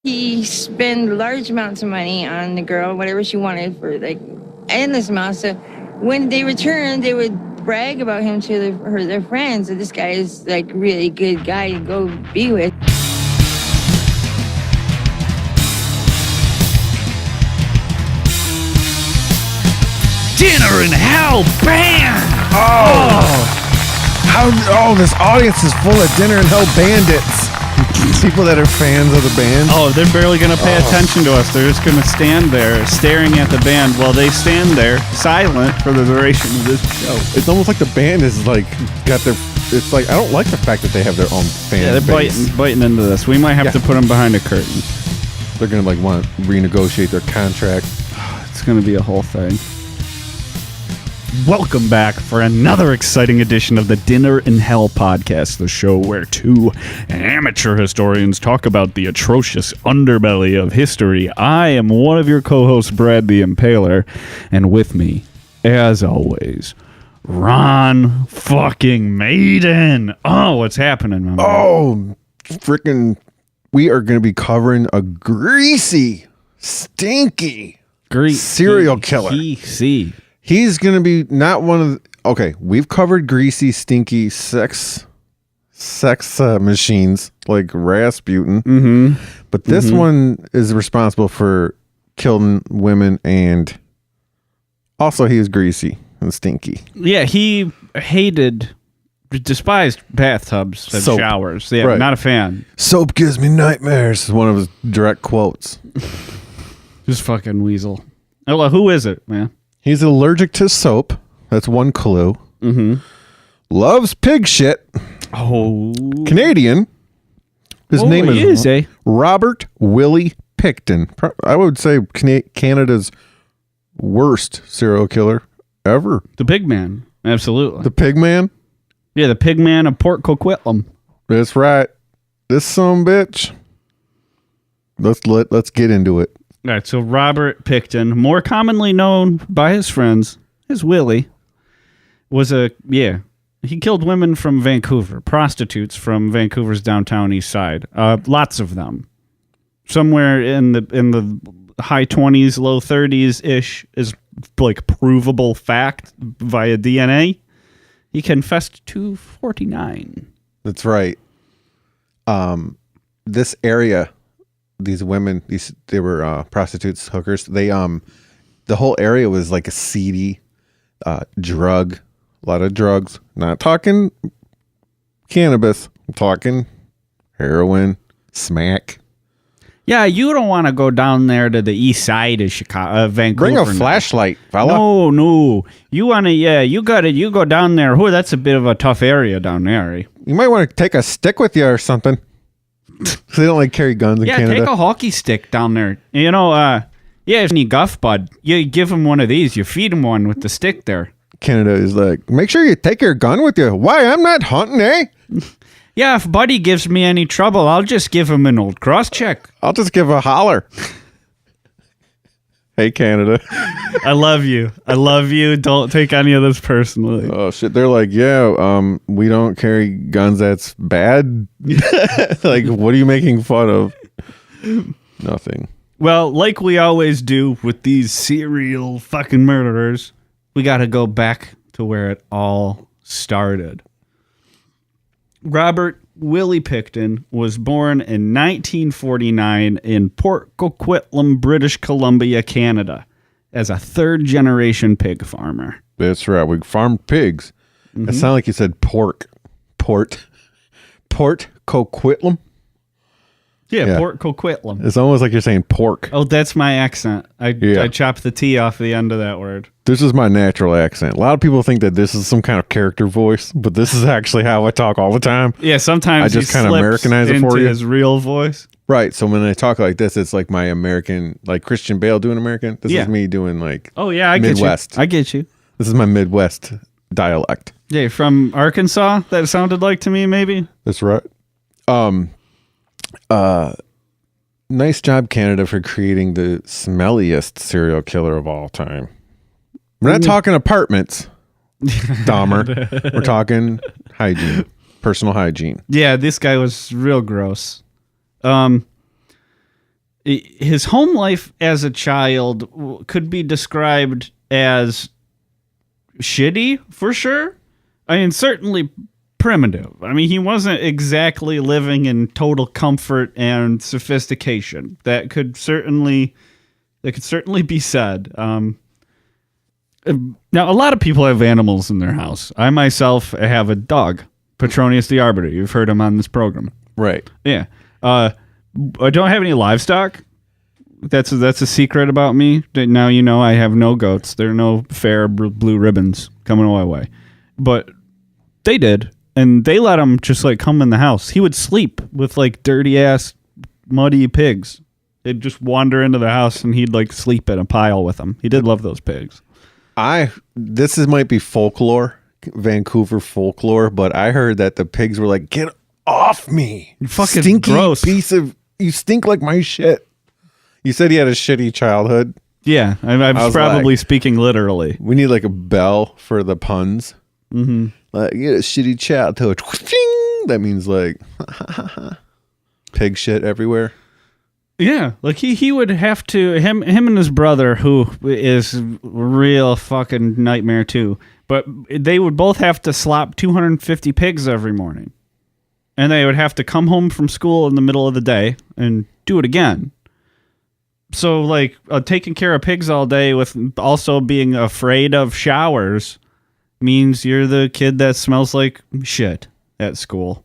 he spent large amounts of money on the girl, whatever she wanted, for like endless amounts. So when they returned, they would brag about him to their friends that this guy is like really good guy to go be with. Dinner in Hell band! This audience is full of Dinner in Hell bandits. People that are fans of the band. Oh, they're barely going to pay attention to us. They're just going to stand there staring at the band while they stand there silent for the duration of this show. It's almost like the band is like got their. It's like I don't like the fact that they have their own fan. Yeah, they're biting into this. We might have to put them behind a curtain. They're gonna like want to renegotiate their contract. It's going to be a whole thing. Welcome back for another exciting edition of the Dinner in Hell podcast, the show where two amateur historians talk about the atrocious underbelly of history. I am one of your co-hosts, Brad the Impaler, and with me, as always, Ron fucking Maiden. Oh, what's happening, my man? Oh, freaking! We are going to be covering a greasy, stinky serial killer. He's going to be not one of the... Okay, we've covered greasy, stinky sex machines like Rasputin. Mm-hmm. But this one is responsible for killing women, and also he is greasy and stinky. Yeah, he despised bathtubs and Soap. showers. Yeah, Right. not a fan. Soap gives me nightmares is one of his direct quotes. Just fucking weasel. Oh, well, who is it, man? He's allergic to soap. That's one clue. Mm-hmm. Loves pig shit. Oh. Canadian. His name is Robert Willie Pickton. I would say Canada's worst serial killer ever. The Pigman. Absolutely. The Pigman? Yeah, the Pigman of Port Coquitlam. That's right. This bitch. Let's get into it. All right, so Robert Pickton, more commonly known by his friends as Willie, he killed women from Vancouver, prostitutes from Vancouver's downtown east side. Lots of them. Somewhere in the high 20s, low 30s ish is like provable fact via DNA. He confessed to 49. That's right. This area, these women, they were prostitutes, hookers. They the whole area was like a seedy a lot of drugs. Not talking cannabis. I'm talking heroin, smack. Yeah, you don't want to go down there to the east side of Chicago, Vancouver. Bring a flashlight, fella. No. You want to? Yeah, you got it. You go down there. Oh, that's a bit of a tough area down there. You might want to take a stick with you or something. So they don't like carry guns in Canada. Yeah, take a hockey stick down there. You know, if any guff bud, you give him one of these. You feed him one with the stick there. Canada is like, make sure you take your gun with you. Why? I'm not hunting, eh? Yeah, if Buddy gives me any trouble, I'll just give him an old cross check. I'll just give a holler. Hey, Canada. I love you. Don't take any of this personally. Oh, shit. They're like, yeah, we don't carry guns. That's bad. Like, what are you making fun of? Nothing. Well, like we always do with these serial fucking murderers, we got to go back to where it all started. Robert Willie Pickton was born in 1949 in Port Coquitlam, British Columbia, Canada, as a third-generation pig farmer. That's right. We farm pigs. It sounded like you said pork. Port Coquitlam? Yeah, Port Coquitlam. It's almost like you're saying pork. Oh, that's my accent. I chopped the T off the end of that word. This is my natural accent. A lot of people think that this is some kind of character voice, but this is actually how I talk all the time. Yeah, sometimes I just kind of Americanize it for you. His real voice. Right. So when I talk like this, it's like my American, like Christian Bale doing American. This is me doing like Midwest. I get you. This is my Midwest dialect. Yeah, from Arkansas, that sounded like to me, maybe. That's right. Nice job, Canada, for creating the smelliest serial killer of all time. We're not talking apartments, Dahmer. We're talking hygiene, personal hygiene. Yeah, this guy was real gross. his home life as a child could be described as shitty, for sure. I mean, certainly primitive. I mean, he wasn't exactly living in total comfort and sophistication. That could certainly be said. Now, a lot of people have animals in their house. I myself have a dog, Petronius the Arbiter. You've heard him on this program. Right. Yeah. I don't have any livestock. That's a secret about me. Now you know I have no goats. There are no fair blue ribbons coming my way. But they did. And they let him just like come in the house. He would sleep with like dirty ass, muddy pigs. They'd just wander into the house and he'd like sleep in a pile with them. He did love those pigs. Might be folklore, Vancouver folklore, but I heard that the pigs were like, "Get off me, you fucking stinky gross piece of, you stink like my shit." You said he had a shitty childhood. Yeah, I was probably like, speaking literally. We need like a bell for the puns. Mm-hmm. Like, you had a shitty childhood. That means like pig shit everywhere. Yeah, like he would have to him and his brother, who is a real fucking nightmare too. But they would both have to slop 250 pigs every morning, and they would have to come home from school in the middle of the day and do it again. So like taking care of pigs all day with also being afraid of showers means you're the kid that smells like shit at school.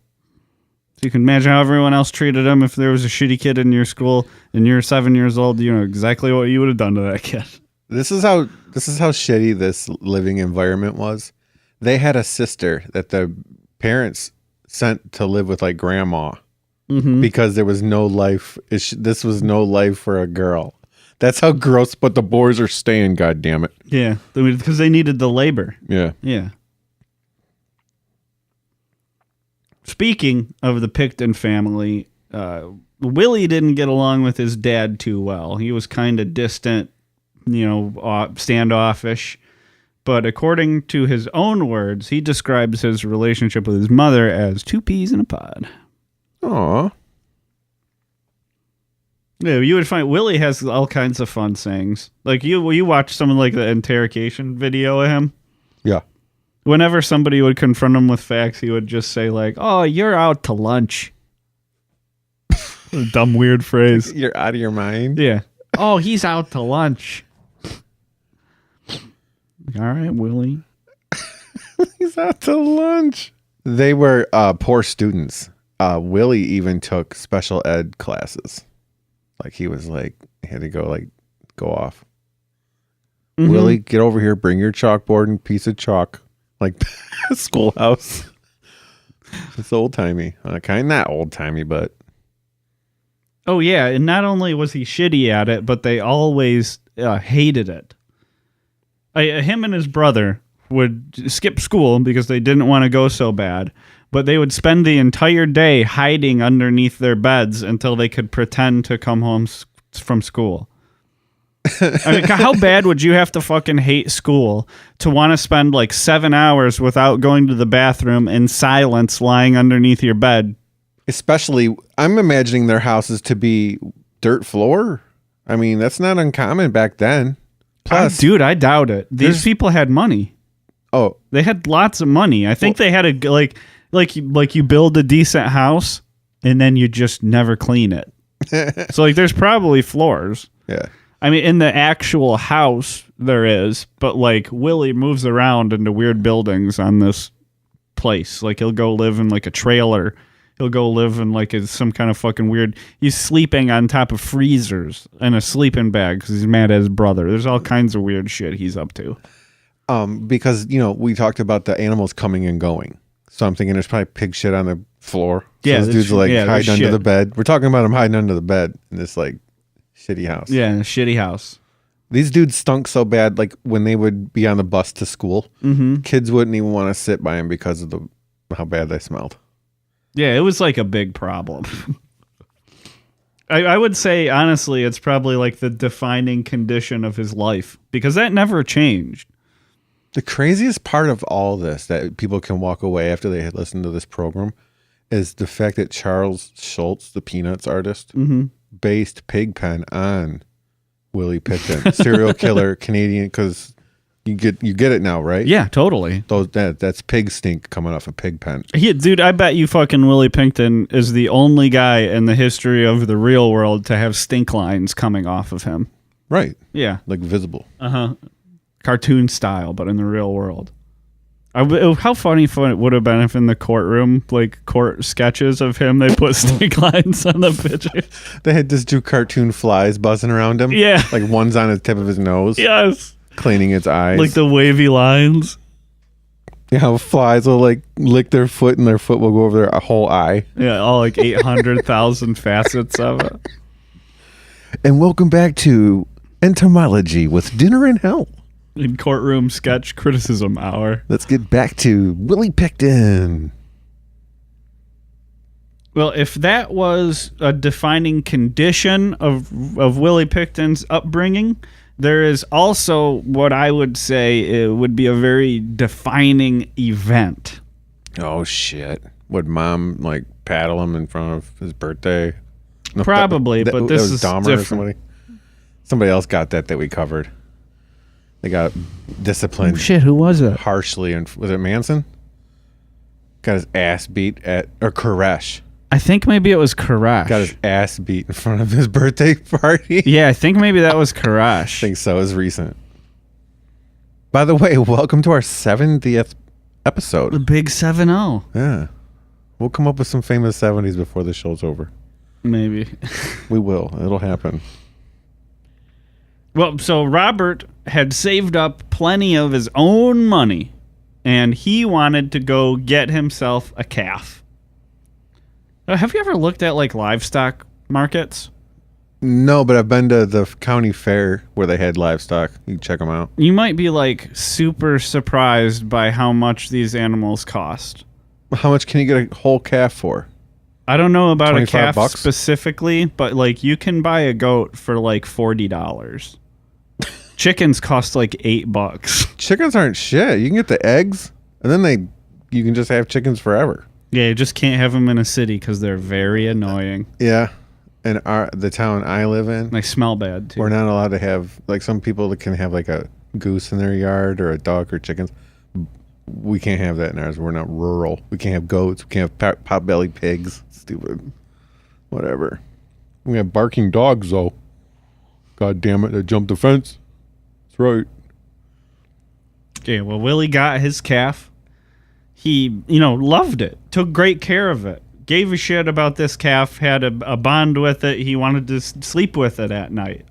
So you can imagine how everyone else treated him if there was a shitty kid in your school and you're 7 years old. You know exactly what you would have done to that kid. This is how shitty this living environment was. They had a sister that the parents sent to live with like grandma because there was no life. This was no life for a girl. That's how gross. But the boys are staying. God damn it. Yeah, because they needed the labor. Yeah. Yeah. Speaking of the Pickton family, Willie didn't get along with his dad too well. He was kind of distant, standoffish. But according to his own words, he describes his relationship with his mother as 2 peas in a pod. Aw. Yeah, you would find Willie has all kinds of fun sayings. Like you watch some of like the interrogation video of him. Yeah. Whenever somebody would confront him with facts, he would just say like, "Oh, you're out to lunch." A dumb, weird phrase. You're out of your mind. Yeah. Oh, he's out to lunch. All right, Willie. He's out to lunch. They were poor students. Willie even took special ed classes. Like he was like, he had to go off. Mm-hmm. Willie, get over here. Bring your chalkboard and piece of chalk. Like schoolhouse. It's old timey. Kind of not old timey, but. Oh yeah, and not only was he shitty at it, but they always hated it. Him and his brother would skip school because they didn't want to go so bad, but they would spend the entire day hiding underneath their beds until they could pretend to come home from school. I mean, how bad would you have to fucking hate school to want to spend like 7 hours without going to the bathroom in silence lying underneath your bed? Especially, I'm imagining their houses to be dirt floor. I mean, that's not uncommon back then. Plus, dude, I doubt it. These people had money. Oh, they had lots of money. I think they had a like you build a decent house and then you just never clean it. So like, there's probably floors. Yeah. I mean, in the actual house there is, but like Willie moves around into weird buildings on this place. Like he'll go live in like a trailer. He'll go live in like some kind of fucking weird. He's sleeping on top of freezers in a sleeping bag because he's mad at his brother. There's all kinds of weird shit he's up to. Because we talked about the animals coming and going, so I'm thinking there's probably pig shit on the floor. So yeah, those dudes are like hiding under the bed. We're talking about them hiding under the bed in this like shitty house. Yeah, in a shitty house. These dudes stunk so bad. Like when they would be on the bus to school, kids wouldn't even want to sit by them because of how bad they smelled. Yeah, it was like a big problem. I would say, honestly, it's probably like the defining condition of his life because that never changed. The craziest part of all this that people can walk away after they had listened to this program is the fact that Charles Schultz, the Peanuts artist, based Pigpen on Willie Pickton, serial killer Canadian, because you get it now, right? Yeah, totally. That's pig stink coming off a Pigpen. Dude, I bet you fucking Willie Pickton is the only guy in the history of the real world to have stink lines coming off of him. Right. Yeah. Like visible. Cartoon style, but in the real world. How funny it would have been if in the courtroom, like court sketches of him, they put stink lines on the picture. They had just do cartoon flies buzzing around him. Yeah. Like one's on the tip of his nose. Yes. Cleaning its eyes. Like the wavy lines. Yeah, how flies will like lick their foot and their foot will go over their whole eye. Yeah, all like 800,000 facets of it. And welcome back to Entomology with Dinner in Hell. In courtroom sketch criticism hour. Let's get back to Willie Pickton. Well, if that was a defining condition of Willie Pickton's upbringing, there is also what I would say it would be a very defining event. Oh, shit. Would mom, like, paddle him in front of his birthday? No, Probably, but this was is Dahmer different. Or somebody else got that we covered. They got disciplined. Oh, shit, who was it? Harshly. And was it Manson? Got his ass beat or Koresh. I think maybe it was Koresh. Got his ass beat in front of his birthday party. Yeah, I think maybe that was Koresh. I think so. It was recent. By the way, welcome to our 70th episode. The big 7-0. Yeah. We'll come up with some famous 70s before the show's over. Maybe. We will. It'll happen. Well, so Robert had saved up plenty of his own money, and he wanted to go get himself a calf. Have you ever looked at, like, livestock markets? No, but I've been to the county fair where they had livestock. You can check them out. You might be, like, super surprised by how much these animals cost. How much can you get a whole calf for? I don't know about a calf $25? specifically, but, like, you can buy a goat for, like, $40. Chickens cost, like, $8. Chickens aren't shit. You can get the eggs, and then you can just have chickens forever. Yeah, you just can't have them in a city because they're very annoying. Yeah. And the town I live in, They smell bad, too. we're not allowed to have, like, some people that can have, like, a goose in their yard or a duck or chickens. We can't have that in ours. We're not rural. We can't have goats. We can't have pot-bellied pigs. Stupid. Whatever. We have barking dogs, though. God damn it. They jumped the fence. That's right. Okay, well, Willie got his calf. He, loved it. Took great care of it. Gave a shit about this calf. Had a bond with it. He wanted to sleep with it at night.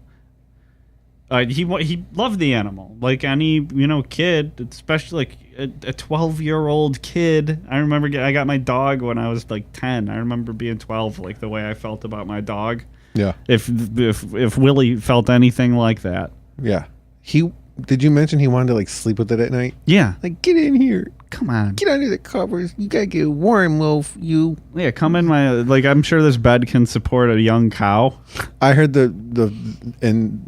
He loved the animal. Like any, kid, especially like a 12-year-old kid. I remember I got my dog when I was like 10. I remember being 12, like the way I felt about my dog. Yeah. If Willie felt anything like that. Yeah. Did you mention he wanted to, like, sleep with it at night? Yeah. Like, get in here. Come on. Get under the covers. You gotta get warm, you. Yeah, come in I'm sure this bed can support a young cow. I heard in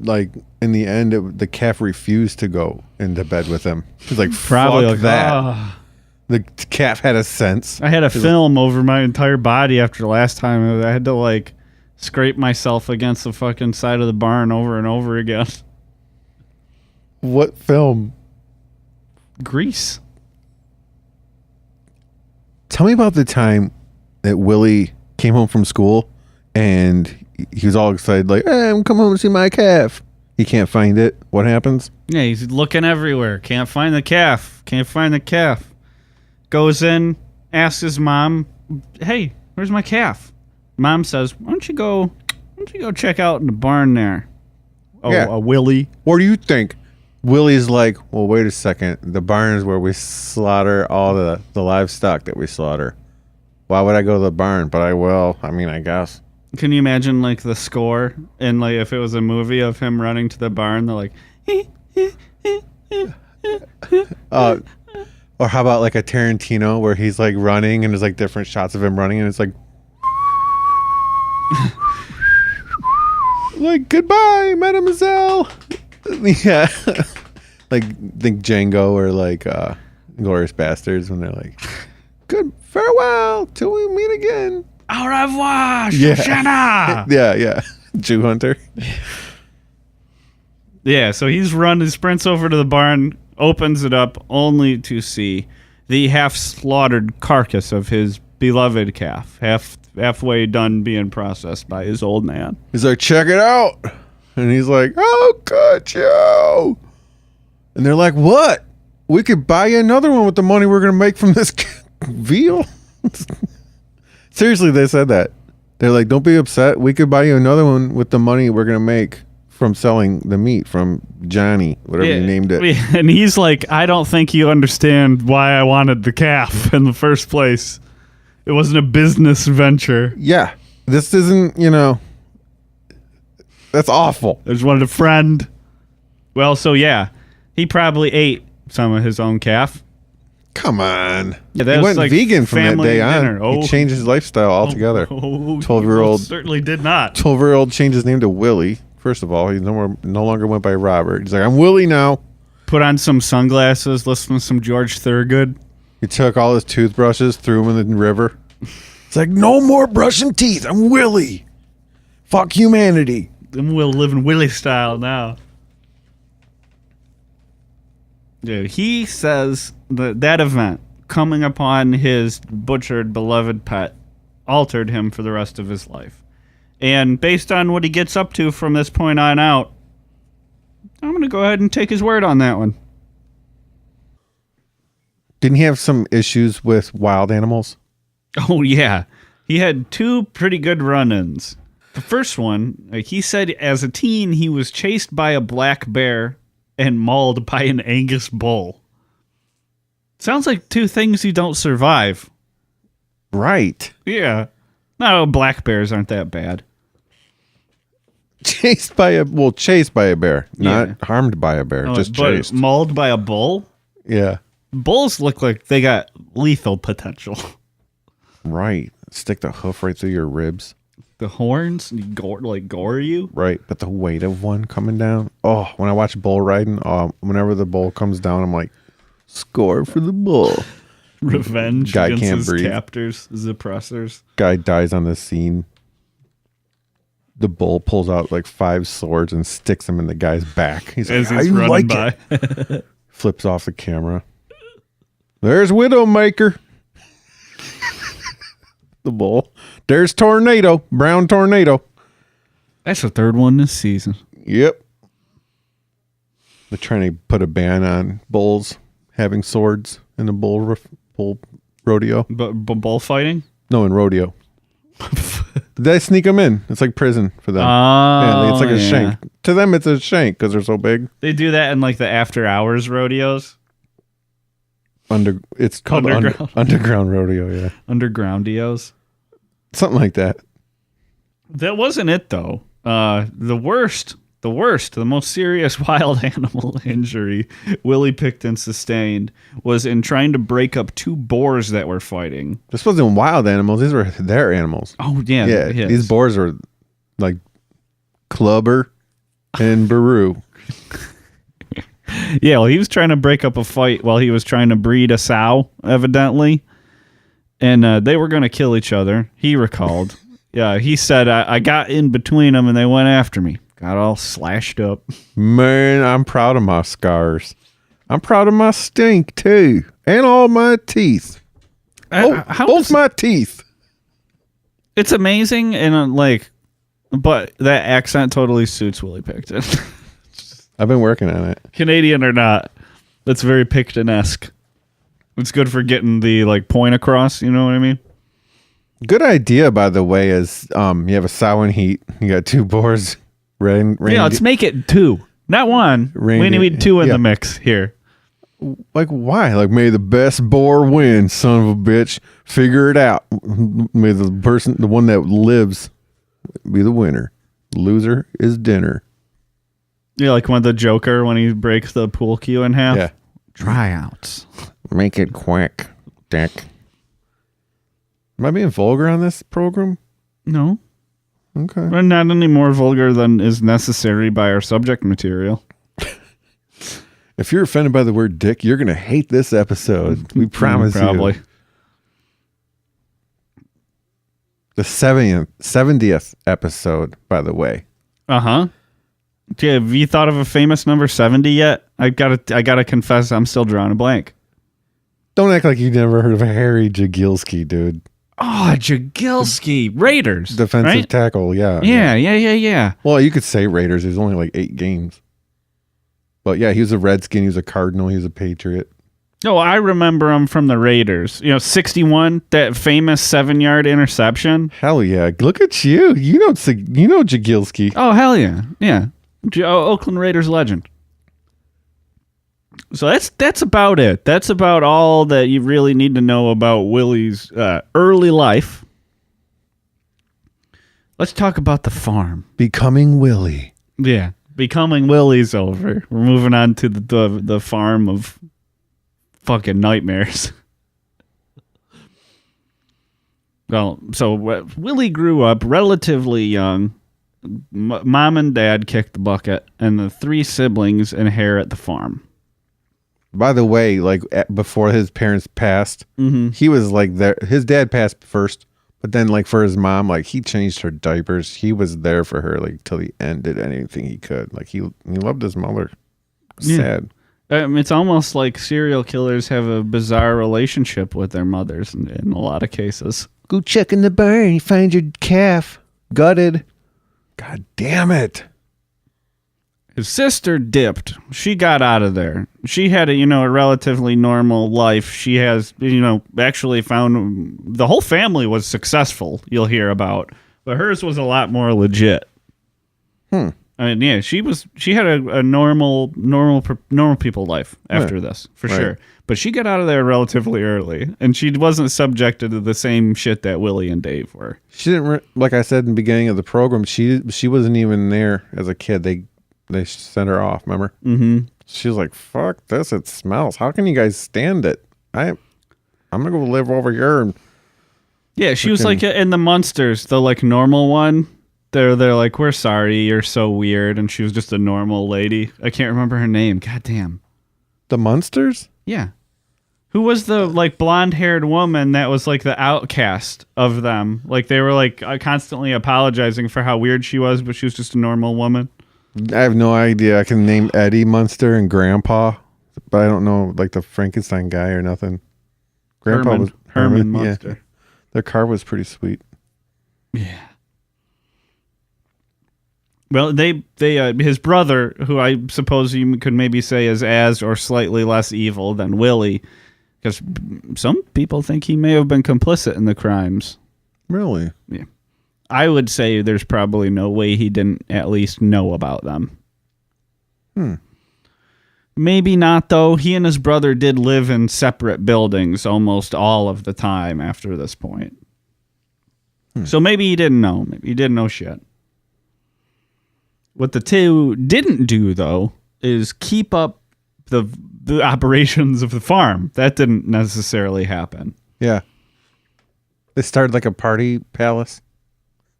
the end, the calf refused to go into bed with him. He's like, Probably fuck like that. "Ah." The calf had a sense. I had a film over my entire body after the last time. I had to, like, scrape myself against the fucking side of the barn over and over again. What film? Grease. Tell me about the time that Willie came home from school and he was all excited, like, hey, I'm coming home to see my calf. He can't find it. What happens? Yeah, he's looking everywhere. Can't find the calf. Can't find the calf. Goes in, asks his mom, hey, where's my calf? Mom says, why don't you go check out in the barn there? Oh, Yeah. Willie. What do you think? Willie's like, well, wait a second. The barn is where we slaughter all the livestock that we slaughter. Why would I go to the barn? But I will. I mean, I guess. Can you imagine, like, the score? And, like, if it was a movie of him running to the barn, they're like... Or how about, like, a Tarantino where he's, like, running and there's, like, different shots of him running and it's like... like, goodbye, mademoiselle. Yeah. Like, think Django or, like, Glorious Bastards when they're like, good farewell till we meet again. Au revoir, Yeah. Shoshana! Yeah. Jew hunter. Yeah, so he sprints over to the barn, opens it up, only to see the half-slaughtered carcass of his beloved calf, halfway done being processed by his old man. He's like, check it out. And he's like, oh, good, Joe. And they're like, what? We could buy you another one with the money we're going to make from this veal. Seriously, they said that. They're like, don't be upset. We could buy you another one with the money we're going to make from selling the meat from Johnny, whatever you named it. And he's like, I don't think you understand why I wanted the calf in the first place. It wasn't a business venture. Yeah. This isn't, that's awful. I just wanted a friend. Well, so yeah, he probably ate some of his own calf. Come on. Yeah, that he was went like vegan from that family day on. dinner. Oh. He changed his lifestyle altogether. 12-year-old certainly did not. 12-year-old changed his name to Willie. First of all, he no longer went by Robert. He's like, I'm Willie now. Put on some sunglasses, listen to some George Thorogood. He took all his toothbrushes, threw them in the river. It's like, no more brushing teeth. I'm Willie. Fuck humanity. And we'll live in Willie style now. Dude, he says that event, coming upon his butchered beloved pet, altered him for the rest of his life. And based on what he gets up to from this point on out, I'm going to go ahead and take his word on that one. Didn't he have some issues with wild animals? Oh, yeah. He had 2 pretty good run-ins. The first one, he said as a teen, he was chased by a black bear and mauled by an Angus bull. Sounds like 2 things you don't survive. Right. Yeah. No, black bears aren't that bad. Chased by a bear, not harmed by a bear, just chased. Mauled by a bull? Yeah. Bulls look like they got lethal potential. Right. Stick the hoof right through your ribs. The horns gore you? Right. But the weight of one coming down. Oh, when I watch bull riding, whenever the bull comes down, I'm like, score for the bull. Revenge Guy against can't his breathe. captors, his oppressors. Guy dies on the scene. The bull pulls out like 5 swords and sticks them in the guy's back. He's As like, he's I running like by. it. Flips off the camera. There's Widowmaker. The bull. There's Tornado. Brown Tornado. That's the 3rd one this season. Yep. They're trying to put a ban on bulls having swords in a bull rodeo. But bullfighting? No, in rodeo. They sneak them in. It's like prison for them. Oh, it's like a shank. To them, it's a shank because they're so big. They do that in like the after hours rodeos. It's called underground rodeo. Yeah, Undergroundios. Something like that. That wasn't it though. The worst, the most serious wild animal injury Willie Pickton sustained was in trying to break up 2 boars that were fighting. This wasn't wild animals. These were their animals. Oh, yeah. Yeah, these boars are like Clubber and Baru. Yeah, well, he was trying to break up a fight while he was trying to breed a sow, evidently. And they were going to kill each other, he recalled. Yeah, he said, I got in between them and they went after me. Got all slashed up. Man, I'm proud of my scars. I'm proud of my stink, too. And all my teeth. Both my teeth. It's amazing, and but that accent totally suits Willie Pickton. I've been working on it. Canadian or not, that's very Pickton-esque. It's good for getting the point across, you know what I mean? Good idea, by the way, is you have a sow in heat. You got 2 boars. Yeah, let's make it 2, not 1. We need 2 in the mix here. Like, why? Like, may the best boar win, son of a bitch. Figure it out. May the one that lives, be the winner. Loser is dinner. Yeah, like when the Joker, when he breaks the pool cue in half. Yeah. Tryouts. Make it quick, dick. Am I being vulgar on this program? No. Okay. We're not any more vulgar than is necessary by our subject material. If you're offended by the word dick, you're going to hate this episode. We promise Probably. you. The 70th episode, by the way. Uh-huh. Yeah, have you thought of a famous number 70 yet? I gotta confess, I'm still drawing a blank. Don't act like you never heard of Harry Jagilski, dude. Oh, Jagilski. Raiders. Defensive right? tackle, yeah. Yeah. Well, you could say Raiders. There's only like 8 games. But yeah, he was a Redskin. He was a Cardinal. He was a Patriot. Oh, I remember him from the Raiders. 61, that famous 7-yard interception. Hell yeah. Look at you. You know Jagilski. Oh, hell yeah. Yeah. Oakland Raiders legend. So that's about it. That's about all that you really need to know about Willie's early life. Let's talk about the farm. Becoming Willie. Yeah. Becoming Willie's over. We're moving on to the farm of fucking nightmares. Well, so Willie grew up relatively young. Mom and dad kicked the bucket, and the 3 siblings inherit the farm. By the way, like before his parents passed, he was like there. His dad passed first, but then like for his mom, like he changed her diapers. He was there for her like till the end, did anything he could. Like he loved his mother. Sad. It's almost like serial killers have a bizarre relationship with their mothers in a lot of cases. Go check in the barn. You find your calf gutted. God damn it. His sister dipped. She got out of there. She had a relatively normal life. She has, actually found the whole family was successful, you'll hear about, but hers was a lot more legit. I mean, yeah, she had a normal people life after this, for sure. But she got out of there relatively early, and she wasn't subjected to the same shit that Willie and Dave were. She didn't, like I said in the beginning of the program, she wasn't even there as a kid. They sent her off, remember? Mm-hmm. She was like, fuck this, it smells. How can you guys stand it? I'm going to go live over here. And yeah, she was like in the Munsters, the like normal one. They're like, we're sorry, you're so weird. And she was just a normal lady. I can't remember her name. God damn. The Munsters? Yeah. Who was the like blonde-haired woman that was like the outcast of them? Like they were like constantly apologizing for how weird she was, but she was just a normal woman. I have no idea. I can name Eddie Munster and Grandpa, but I don't know like the Frankenstein guy or nothing. Grandpa was Herman Munster. Yeah. Their car was pretty sweet. Yeah. Well, they his brother, who I suppose you could maybe say is as or slightly less evil than Willie, because some people think he may have been complicit in the crimes. Really? Yeah. I would say there's probably no way he didn't at least know about them. Maybe not, though. He and his brother did live in separate buildings almost all of the time after this point. So maybe he didn't know. Maybe he didn't know shit. What the two didn't do, though, is keep up the operations of the farm. That didn't necessarily happen. Yeah. They started like a party palace.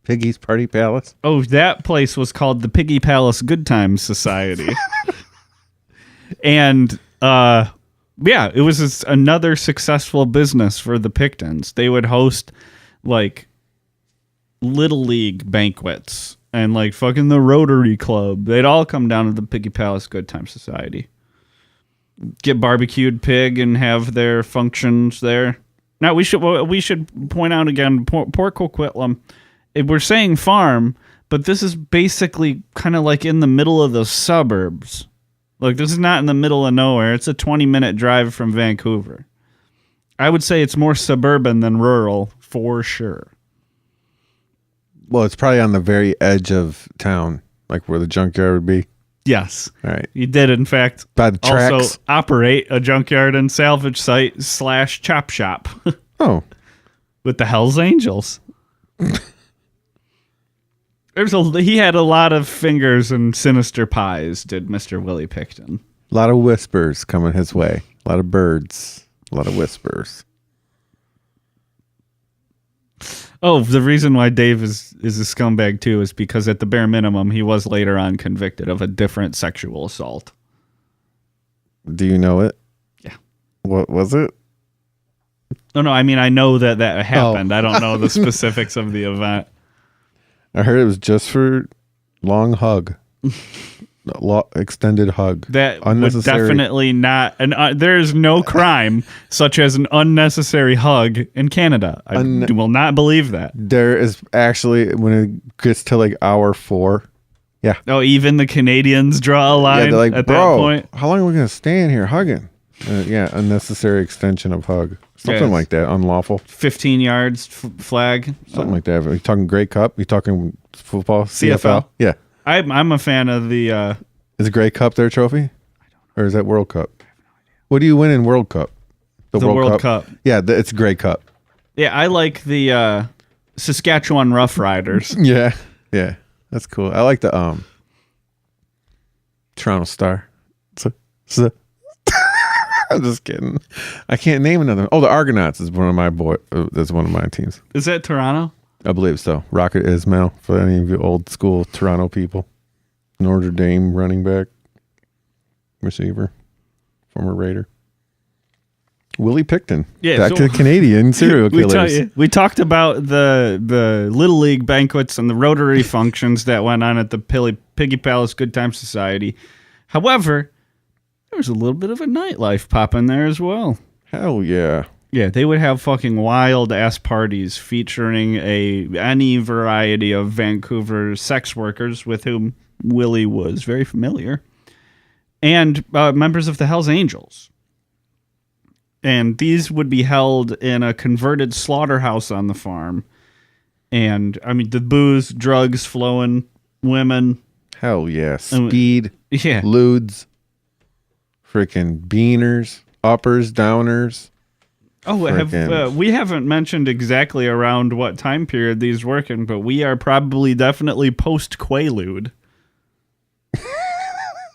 Piggy's Party Palace. Oh, that place was called the Piggy Palace Good Times Society. And, yeah, it was another successful business for the Picktons. They would host, like, Little League banquets and, like, fucking the Rotary Club. They'd all come down to the Piggy Palace Good Times Society. Get barbecued pig and have their functions there. Now, we should point out again, Port Coquitlam. We're saying farm, but this is basically kind of like in the middle of the suburbs. Like, this is not in the middle of nowhere. It's a 20-minute drive from Vancouver. I would say it's more suburban than rural, for sure. Well, it's probably on the very edge of town, like where the junkyard would be. Yes. All right. You did, in fact, By the tracks. also operate a junkyard and salvage site / chop shop. Oh. With the Hells Angels. He had a lot of fingers and sinister pies, did Mr. Willie Pickton. A lot of whispers coming his way. A lot of birds. A lot of whispers. Oh, the reason why Dave is a scumbag, too, is because at the bare minimum, he was later on convicted of a different sexual assault. Do you know it? Yeah. What was it? Oh, no, I mean, I know that happened. I don't know the specifics of the event. I heard it was just for long hug. Extended hug. That would definitely not. And there is no crime such as an unnecessary hug in Canada. I will not believe that. There is actually, when it gets to like hour 4. Yeah. Oh, even the Canadians draw a line. Yeah, they're like, at bro, that point. how long are we going to stand here hugging? Yeah, unnecessary extension of hug. Something like that. Unlawful. 15 yards flag. Something like that. Are you talking Grey Cup? Are you talking football? CFL? Yeah. I'm a fan of the... Is Grey Cup their trophy? I don't know. Or is that World Cup? I have no idea. What do you win in World Cup? The World Cup. Yeah, it's Grey Cup. Yeah, I like the Saskatchewan Rough Riders. Yeah. That's cool. I like the Toronto Star. I'm just kidding. I can't name another. Oh, the Argonauts is one of my that's one of my teams. Is that Toronto? I believe so. Rocket Ismail, for any of you old school Toronto people. Notre Dame running back, receiver, former Raider. Willie Pickton. Yeah, back to the Canadian serial killers. We talked about the Little League banquets and the Rotary functions that went on at the Piggy Palace Good Time Society. However, there was a little bit of a nightlife popping there as well. Hell yeah. Yeah, they would have fucking wild-ass parties featuring any variety of Vancouver sex workers with whom Willie was very familiar, and members of the Hells Angels. And these would be held in a converted slaughterhouse on the farm. And, I mean, the booze, drugs flowing, women. Hell yeah. Speed. Yeah. Lewds. Freaking beaners. Uppers. Downers. Oh, we haven't mentioned exactly around what time period these work in, but we are probably definitely post-Quaalude.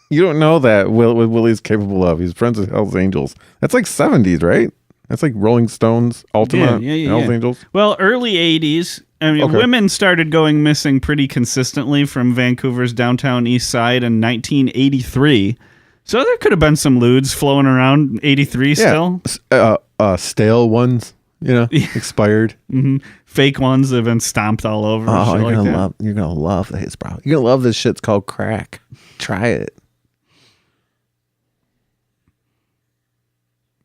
You don't know that what Willie's capable of. He's friends with Hells Angels. That's like 70s, right? That's like Rolling Stones, Ultima, Hells Angels. Well, early 80s. I mean, women started going missing pretty consistently from Vancouver's downtown east side in 1983. So there could have been some lewds flowing around in 83 still. Stale ones, expired. Mm-hmm. Fake ones that have been stomped all over. Oh, you're gonna love this, bro. You're gonna love this shit's called crack. Try it.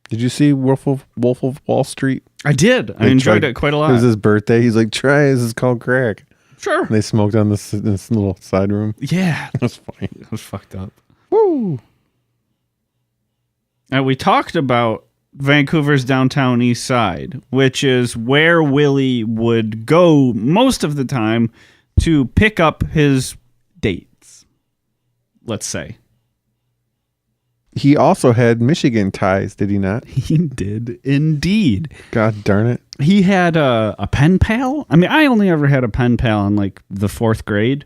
Did you see Wolf of Wall Street? I did. I enjoyed it quite a lot. It was his birthday. He's like, try it. This is called crack. Sure. And they smoked on this little side room. Yeah. That's funny. It was fucked up. Woo. Now, we talked about Vancouver's downtown east side, which is where Willie would go most of the time to pick up his dates, let's say. He also had Michigan ties, did he not? He did indeed. God darn it. He had a pen pal. I mean, I only ever had a pen pal in like the 4th grade.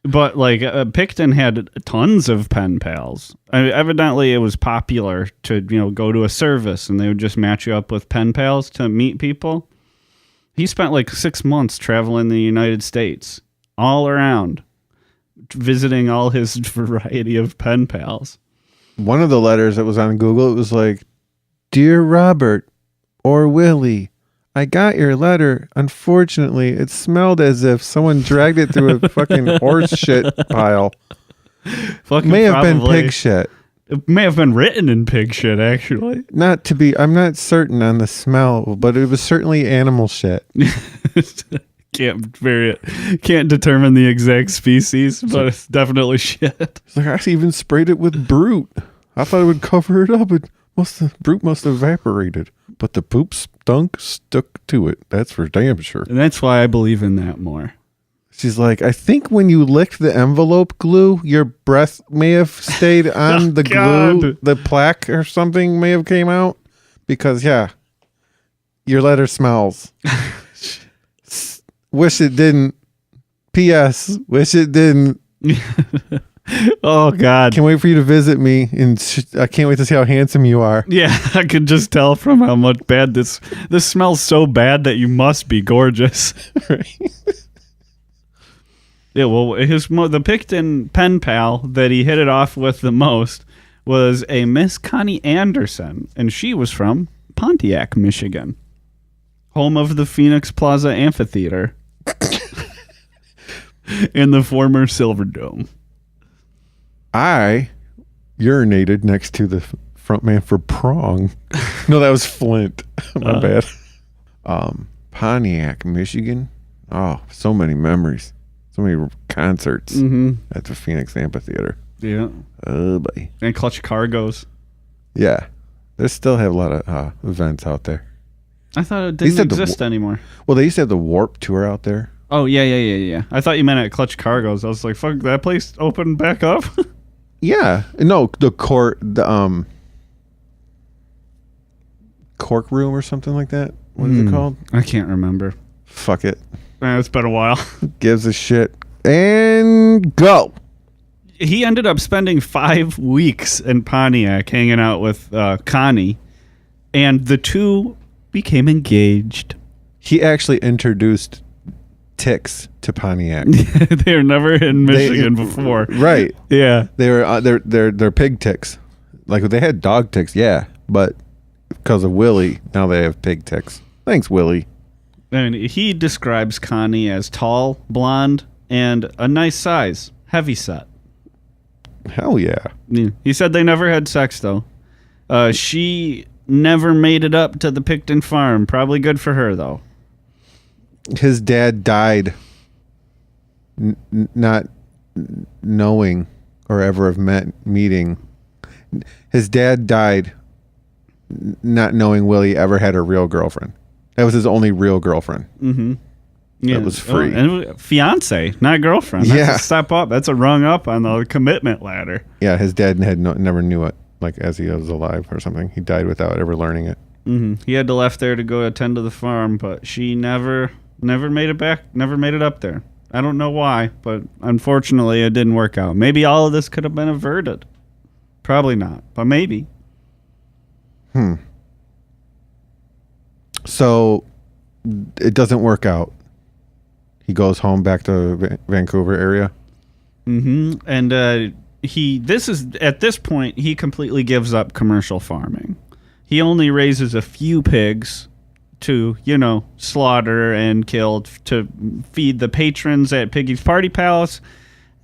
But like Pickton had tons of pen pals. I mean, evidently, it was popular to go to a service and they would just match you up with pen pals to meet people. He spent like 6 months traveling the United States, all around, visiting all his variety of pen pals. One of the letters that was on Google, it was like, "Dear Robert or Willie, I got your letter. Unfortunately, it smelled as if someone dragged it through a fucking horse shit pile. May have been pig shit. It may have been written in pig shit, actually. I'm not certain on the smell, but it was certainly animal shit." Can't determine the exact species, but it's definitely shit. It's like, I even sprayed it with Brute. I thought it would cover it up. Brute must have evaporated, but the poop stuck to it. That's for damn sure. And that's why I believe in that more. She's like, I think when you licked the envelope glue, your breath may have stayed on the glue. The plaque or something may have came out because your letter smells. Wish it didn't. P.S. Wish it didn't. Oh, God. Can't wait for you to visit me, and I can't wait to see how handsome you are. Yeah, I could just tell from how much bad this smells so bad that you must be gorgeous. Right. Yeah, well, the Pickton pen pal that he hit it off with the most was a Miss Connie Anderson, and she was from Pontiac, Michigan, home of the Phoenix Plaza Amphitheater in the former Silverdome. I urinated next to the front man for Prong. No, that was Flint. My bad. Pontiac, Michigan. Oh, so many memories. So many concerts at the Phoenix Amphitheater. Yeah. Oh, boy. And Clutch Cargoes. Yeah. They still have a lot of events out there. I thought it didn't exist anymore. Well, they used to have the Warp Tour out there. Oh, yeah. I thought you meant at Clutch Cargoes. I was like, fuck, that place opened back up? Yeah. No, the Cork Room or something like that. What is it called? I can't remember. Fuck it. It's been a while. Gives a shit. And go. He ended up spending 5 weeks in Pontiac hanging out with Connie, and the two became engaged. He actually introduced ticks to Pontiac. They were never in Michigan before. Right. Yeah. They were they're pig ticks. Like they had dog ticks, yeah, but because of Willie, now they have pig ticks. Thanks, Willie. And he describes Connie as tall, blonde, and a nice size, heavy set. Hell yeah. Yeah. He said they never had sex, though. She never made it up to the Pickton farm. Probably good for her, though. His dad died not knowing or ever have meeting. His dad died not knowing Willie ever had a real girlfriend. That was his only real girlfriend. Mm-hmm. Yeah. That was free. And fiance, not girlfriend. That's a step up. That's a rung up on the commitment ladder. Yeah, his dad never knew it, like as he was alive or something. He died without ever learning it. Mm-hmm. He had to left there to go attend to the farm, but she never made it back, never made it up there. I don't know why, but unfortunately it didn't work out. Maybe all of this could have been averted. Probably not, but maybe. So it doesn't work out. He goes home back to Vancouver area. Mm-hmm. And at this point, he completely gives up commercial farming. He only raises a few pigs to, slaughter and kill to feed the patrons at Piggy's Party Palace,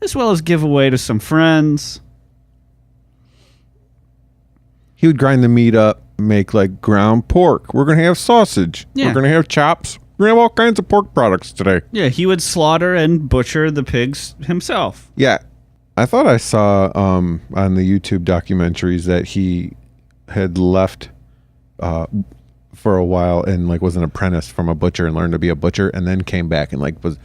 as well as give away to some friends. He would grind the meat up, make like ground pork. We're going to have sausage. Yeah. We're going to have chops. We're going to have all kinds of pork products today. Yeah, he would slaughter and butcher the pigs himself. Yeah. I thought I saw on the YouTube documentaries that he had left for a while and like was an apprentice from a butcher and learned to be a butcher, and then came back and like was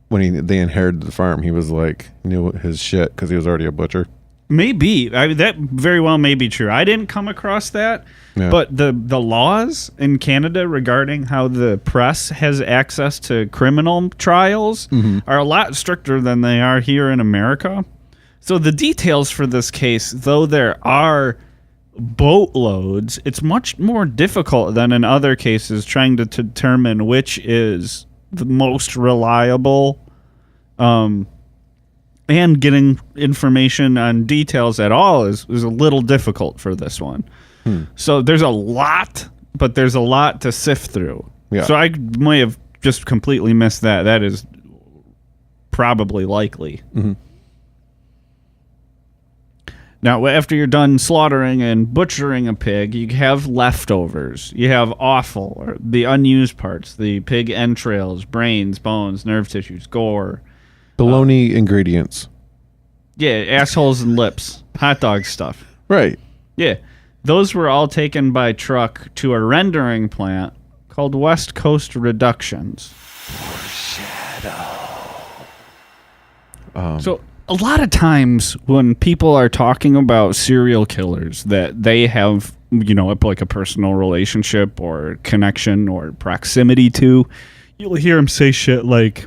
when they inherited the farm, he was like knew his shit because he was already a butcher. Maybe that very well may be true. I didn't come across that, but the laws in Canada regarding how the press has access to criminal trials are a lot stricter than they are here in America. So the details for this case, though there are boatloads, it's much more difficult than in other cases trying to determine which is the most reliable. And getting information on details at all is a little difficult for this one. So there's a lot, but there's a lot to sift through. Yeah. So I may have just completely missed that. That is probably likely. Mm-hmm. Now, after you're done slaughtering and butchering a pig, you have leftovers. You have offal, or the unused parts, the pig entrails, brains, bones, nerve tissues, gore. Bologna ingredients. Yeah, assholes and lips. Hot dog stuff. Right. Yeah. Those were all taken by truck to a rendering plant called West Coast Reductions. So a lot of times when people are talking about serial killers that they have, like a personal relationship or connection or proximity to, you'll hear them say shit like,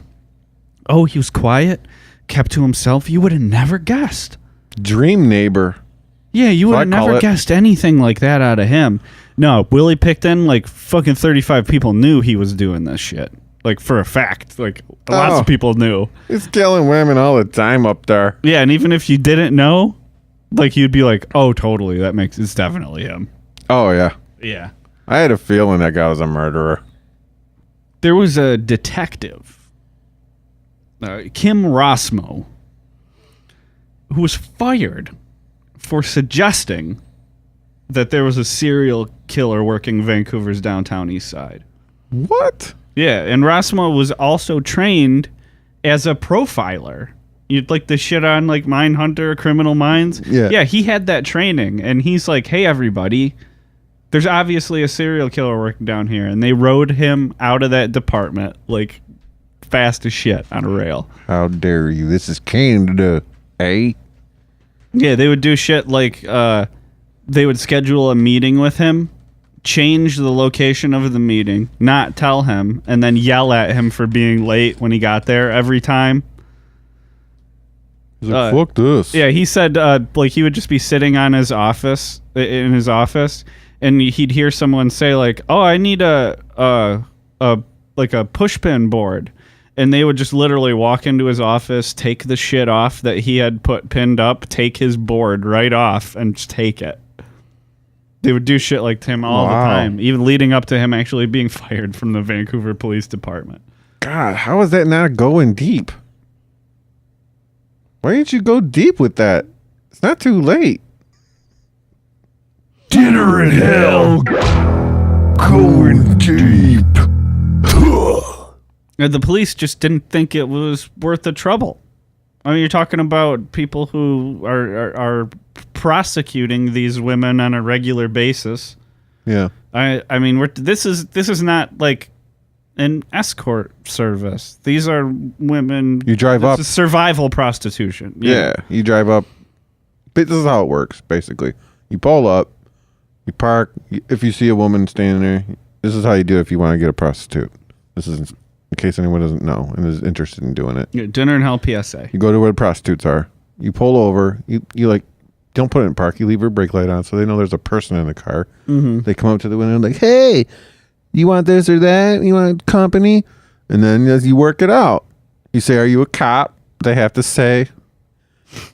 oh, he was quiet, kept to himself. You would have never guessed. Dream neighbor. Yeah, you would have never guessed anything like that out of him. No, Willie Pickton, like fucking 35 people knew he was doing this shit. Like for a fact. Like lots of people knew. He's killing women all the time up there. Yeah, and even if you didn't know, like you'd be like, oh, totally. It's definitely him. Oh, yeah. Yeah. I had a feeling that guy was a murderer. There was a detective, Kim Rossmo, who was fired for suggesting that there was a serial killer working Vancouver's downtown east side. What? Yeah, and Rossmo was also trained as a profiler. You'd like the shit on like Mindhunter, Criminal Minds? Yeah. He had that training, and he's like, hey, everybody, there's obviously a serial killer working down here, and they rode him out of that department like fast as shit on a rail. How dare you? This is Canada, eh? Yeah, they would do shit like they would schedule a meeting with him, change the location of the meeting, not tell him, and then yell at him for being late when he got there every time. He's like, fuck this. Yeah, he said like he would just be sitting on his office in his office, and he'd hear someone say like, "Oh, I need a pushpin board," and they would just literally walk into his office, take the shit off that he had put pinned up, take his board right off, and just take it. They would do shit like to him all the time, even leading up to him actually being fired from the Vancouver Police Department. God, how is that not going deep? Why didn't you go deep with that? It's not too late. Dinner in hell. Going deep. And the police just didn't think it was worth the trouble. I mean, you're talking about people who are prosecuting these women on a regular basis. Yeah. I mean, this is not like an escort service. These are women. You drive up. It's survival prostitution. Yeah. You drive up. But this is how it works, basically. You pull up. You park. If you see a woman standing there, this is how you do it if you want to get a prostitute. This is in case anyone doesn't know and is interested in doing it. Yeah, Dinner in Hell PSA. You go to where the prostitutes are. You pull over. You like, don't put it in park. You leave your brake light on so they know there's a person in the car. Mm-hmm. They come up to the window and like, hey, you want this or that? You want company? And then as you work it out, you say, are you a cop? They have to say.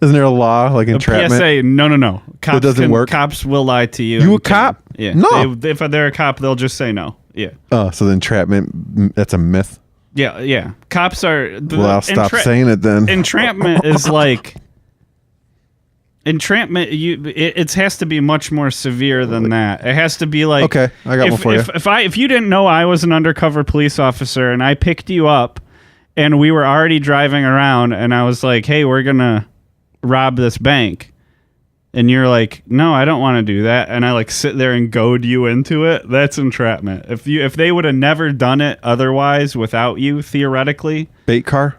Isn't there a law like entrapment? PSA, no. Cops It doesn't work? Cops will lie to you. You a cop? Yeah. No. If they're a cop, they'll just say no. Yeah. Oh, so the entrapment, that's a myth? Yeah. Cops are... Well, I'll stop saying it then. Entrapment is like... Entrapment, it has to be much more severe than that. It has to be like... Okay, I got one for you. If you didn't know I was an undercover police officer and I picked you up and we were already driving around and I was like, hey, we're going to rob this bank. And you're like, no, I don't want to do that. And I like sit there and goad you into it. That's entrapment. If they would have never done it otherwise without you, theoretically. Bait car?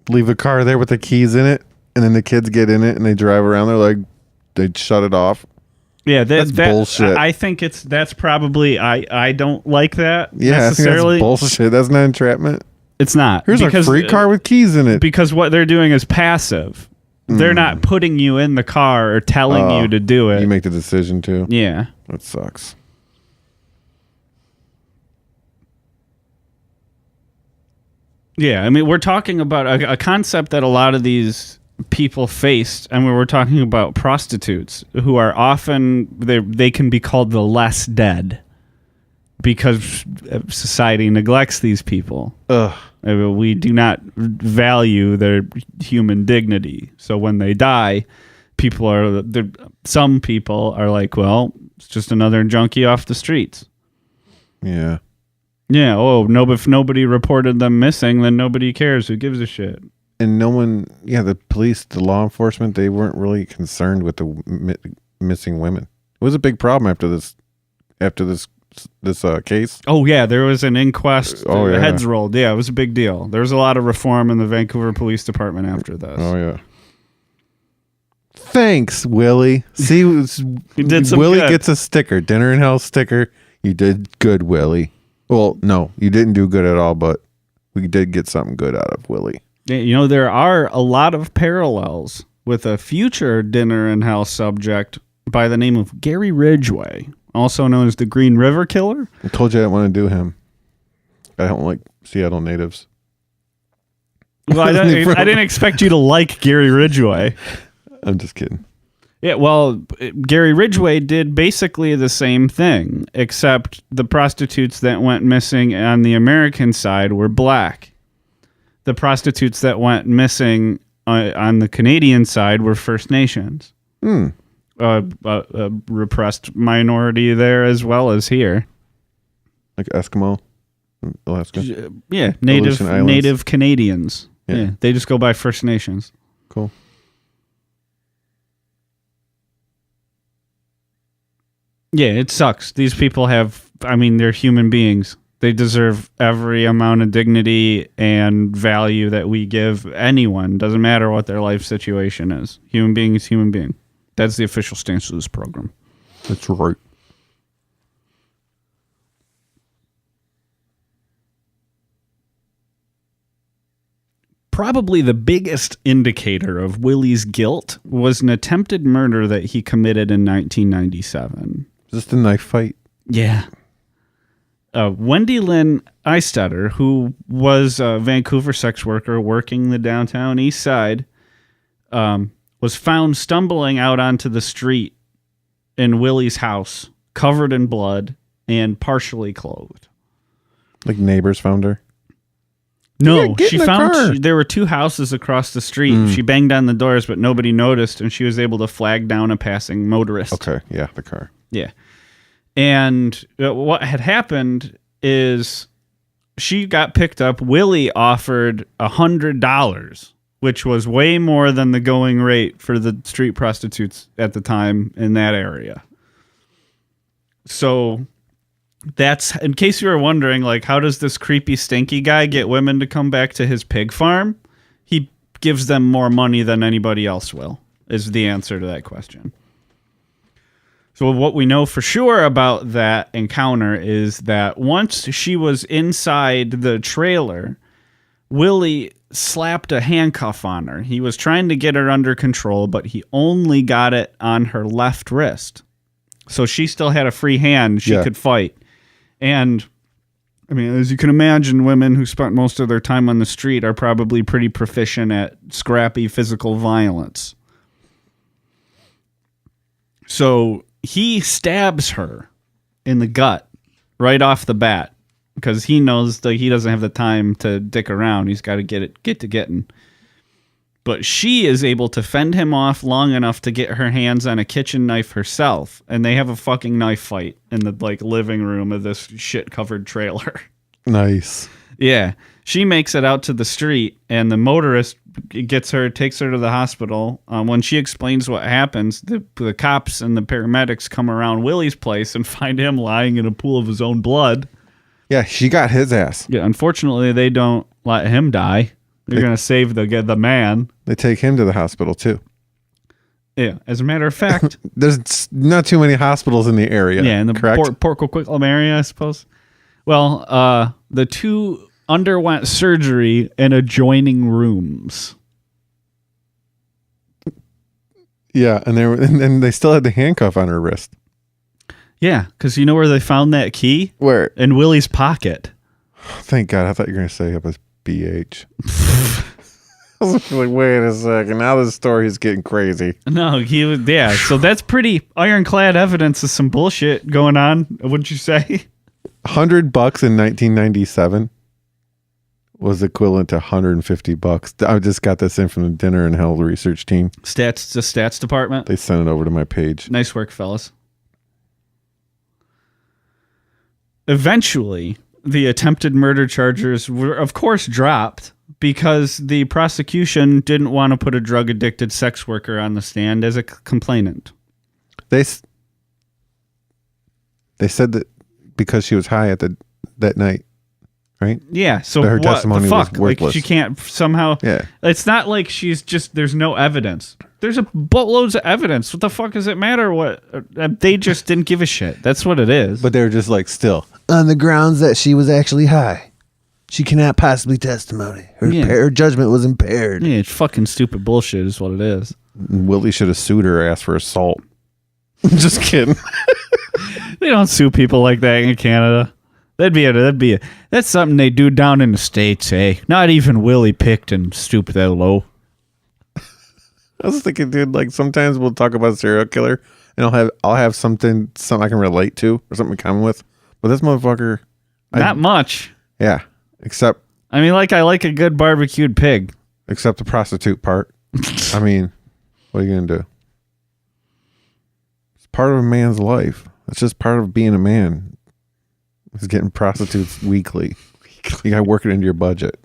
Leave the car there with the keys in it. And then the kids get in it and they drive around. They're like, they shut it off. Yeah, that's bullshit. I think that's probably, I don't like that necessarily. I think that's bullshit. That's not entrapment. It's not. Here's a free car with keys in it. Because what they're doing is passive. They're not putting you in the car or telling you to do it. You make the decision too. Yeah. That sucks. Yeah, I mean, we're talking about a concept that a lot of these people faced, and we were talking about prostitutes who are often, they can be called the less dead because society neglects these people. Ugh. We do not value their human dignity. So when they die, some people are like, well, it's just another junkie off the streets. Yeah. Yeah. Oh, no, if nobody reported them missing, then nobody cares. Who gives a shit? And no one, the police, the law enforcement, they weren't really concerned with the missing women. It was a big problem after this case. Oh yeah, there was an inquest. Oh yeah, heads rolled. Yeah, it was a big deal. There was a lot of reform in the Vancouver Police Department after this. Oh yeah. Thanks, Willie. See, you did some Willie good. Gets a sticker, Dinner in Hell sticker. You did good, Willie. Well, no, you didn't do good at all, but we did get something good out of Willie. Yeah, there are a lot of parallels with a future Dinner in Hell subject by the name of Gary Ridgway, also known as the Green River Killer. I told you I didn't want to do him. I don't like Seattle natives. Well, I didn't expect you to like Gary Ridgway. I'm just kidding. Yeah, well, Gary Ridgway did basically the same thing, except the prostitutes that went missing on the American side were black. The prostitutes that went missing on the Canadian side were First Nations. A repressed minority there as well as here. Like Eskimo, Alaska. Yeah, Aleutian Islands. native Canadians. Yeah. Yeah, they just go by First Nations. Cool. Yeah, it sucks. These people they're human beings. They deserve every amount of dignity and value that we give anyone. Doesn't matter what their life situation is. Human being is human being. That's the official stance of this program. That's right. Probably the biggest indicator of Willie's guilt was an attempted murder that he committed in 1997. Just a knife fight. Yeah. Wendy Lynn Eistetter, who was a Vancouver sex worker working the downtown east side, was found stumbling out onto the street in Willie's house, covered in blood and partially clothed. Like neighbors found her? No, get she in the found car. there were two houses across the street. She banged on the doors, but nobody noticed, and she was able to flag down a passing motorist. Okay, yeah, the car. Yeah. And what had happened is she got picked up. Willie offered $100, which was way more than the going rate for the street prostitutes at the time in that area. So that's, in case you were wondering, like, how does this creepy, stinky guy get women to come back to his pig farm? He gives them more money than anybody else will, is the answer to that question. So what we know for sure about that encounter is that once she was inside the trailer, Willie slapped a handcuff on her. He was trying to get her under control, but he only got it on her left wrist. So she still had a free hand. She could fight. And, I mean, as you can imagine, women who spent most of their time on the street are probably pretty proficient at scrappy physical violence. So he stabs her in the gut right off the bat because he knows that he doesn't have the time to dick around. He's got to get to getting. But she is able to fend him off long enough to get her hands on a kitchen knife herself, and they have a fucking knife fight in the living room of this shit-covered trailer. Nice. Yeah. She makes it out to the street, and the motorist takes her to the hospital. When she explains what happens, the cops and the paramedics come around Willie's place and find him lying in a pool of his own blood. Yeah, she got his ass. Yeah, unfortunately, they don't let him die. They're going to save the man. They take him to the hospital, too. Yeah, as a matter of fact. There's not too many hospitals in the area. Yeah, in the correct? Port Coquitlam area, I suppose. Well, the two underwent surgery in adjoining rooms. Yeah, and they still had the handcuff on her wrist. Yeah, because you know where they found that key? Where? In Willie's pocket. Thank God. I thought you were going to say it was BH. I was like, wait a second. Now this story is getting crazy. No, he was, yeah. So that's pretty ironclad evidence of some bullshit going on, wouldn't you say? $100 in 1997 was equivalent to $150. I just got this in from the Dinner in Hell research team. The stats department. They sent it over to my page. Nice work, fellas. Eventually, the attempted murder charges were, of course, dropped because the prosecution didn't want to put a drug-addicted sex worker on the stand as a complainant. They said that because she was high that night, right? Yeah, so her what testimony the fuck? was worthless. Like, she can't somehow... Yeah. It's not like she's just... There's no evidence. There's a boatloads of evidence. What the fuck does it matter? What they just didn't give a shit. That's what it is. But they were just like, still. On the grounds that she was actually high. She cannot possibly testimony. Her judgment was impaired. Yeah, it's fucking stupid bullshit is what it is. Willie should have sued her ass for assault. Just kidding. They don't sue people like that in Canada. That's something they do down in the States, eh? Not even Willie Pickton stooped that low. I was thinking, dude, like sometimes we'll talk about a serial killer and I'll have something I can relate to or something in common with. But this motherfucker, Not much. yeah, except I mean, like I like a good barbecued pig. except the prostitute part. I mean, what are you gonna do? It's part of a man's life. It's just part of being a man. Is getting prostitutes weekly. You gotta work it into your budget.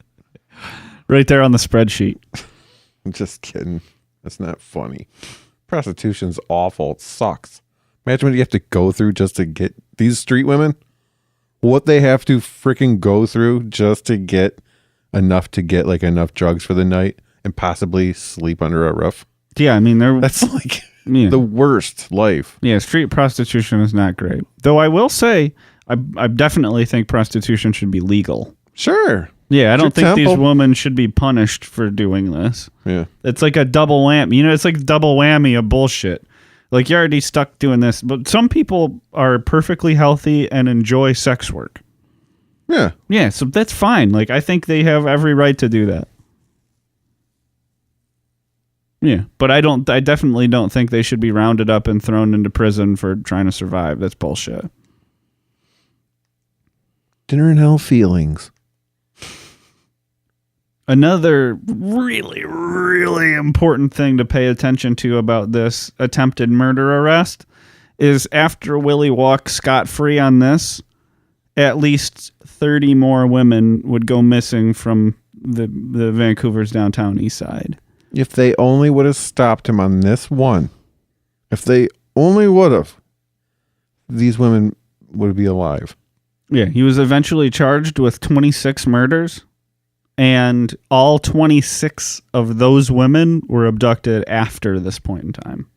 Right there on the spreadsheet. I'm just kidding. That's not funny. Prostitution's awful. It sucks. Imagine what you have to go through just to get these street women. What they have to freaking go through just to get enough drugs for the night and possibly sleep under a roof. Yeah, I mean, That's like the worst life. Yeah, street prostitution is not great. Though I will say, I definitely think prostitution should be legal. Sure. Yeah, I don't think temple. these women should be punished for doing this. Yeah. It's like a double whammy. You know, it's like double whammy of bullshit. Like, you're already stuck doing this. But some people are perfectly healthy and enjoy sex work. Yeah. Yeah, so that's fine. Like, I think they have every right to do that. Yeah, but I definitely don't think they should be rounded up and thrown into prison for trying to survive. That's bullshit. Dinner in hell feelings. Another really, really important thing to pay attention to about this attempted murder arrest is after Willie walks scot-free on this, at least 30 more women would go missing from the Vancouver's downtown east side. If they only would have stopped him on this one, if they only would have, these women would be alive. Yeah, he was eventually charged with 26 murders, and all 26 of those women were abducted after this point in time.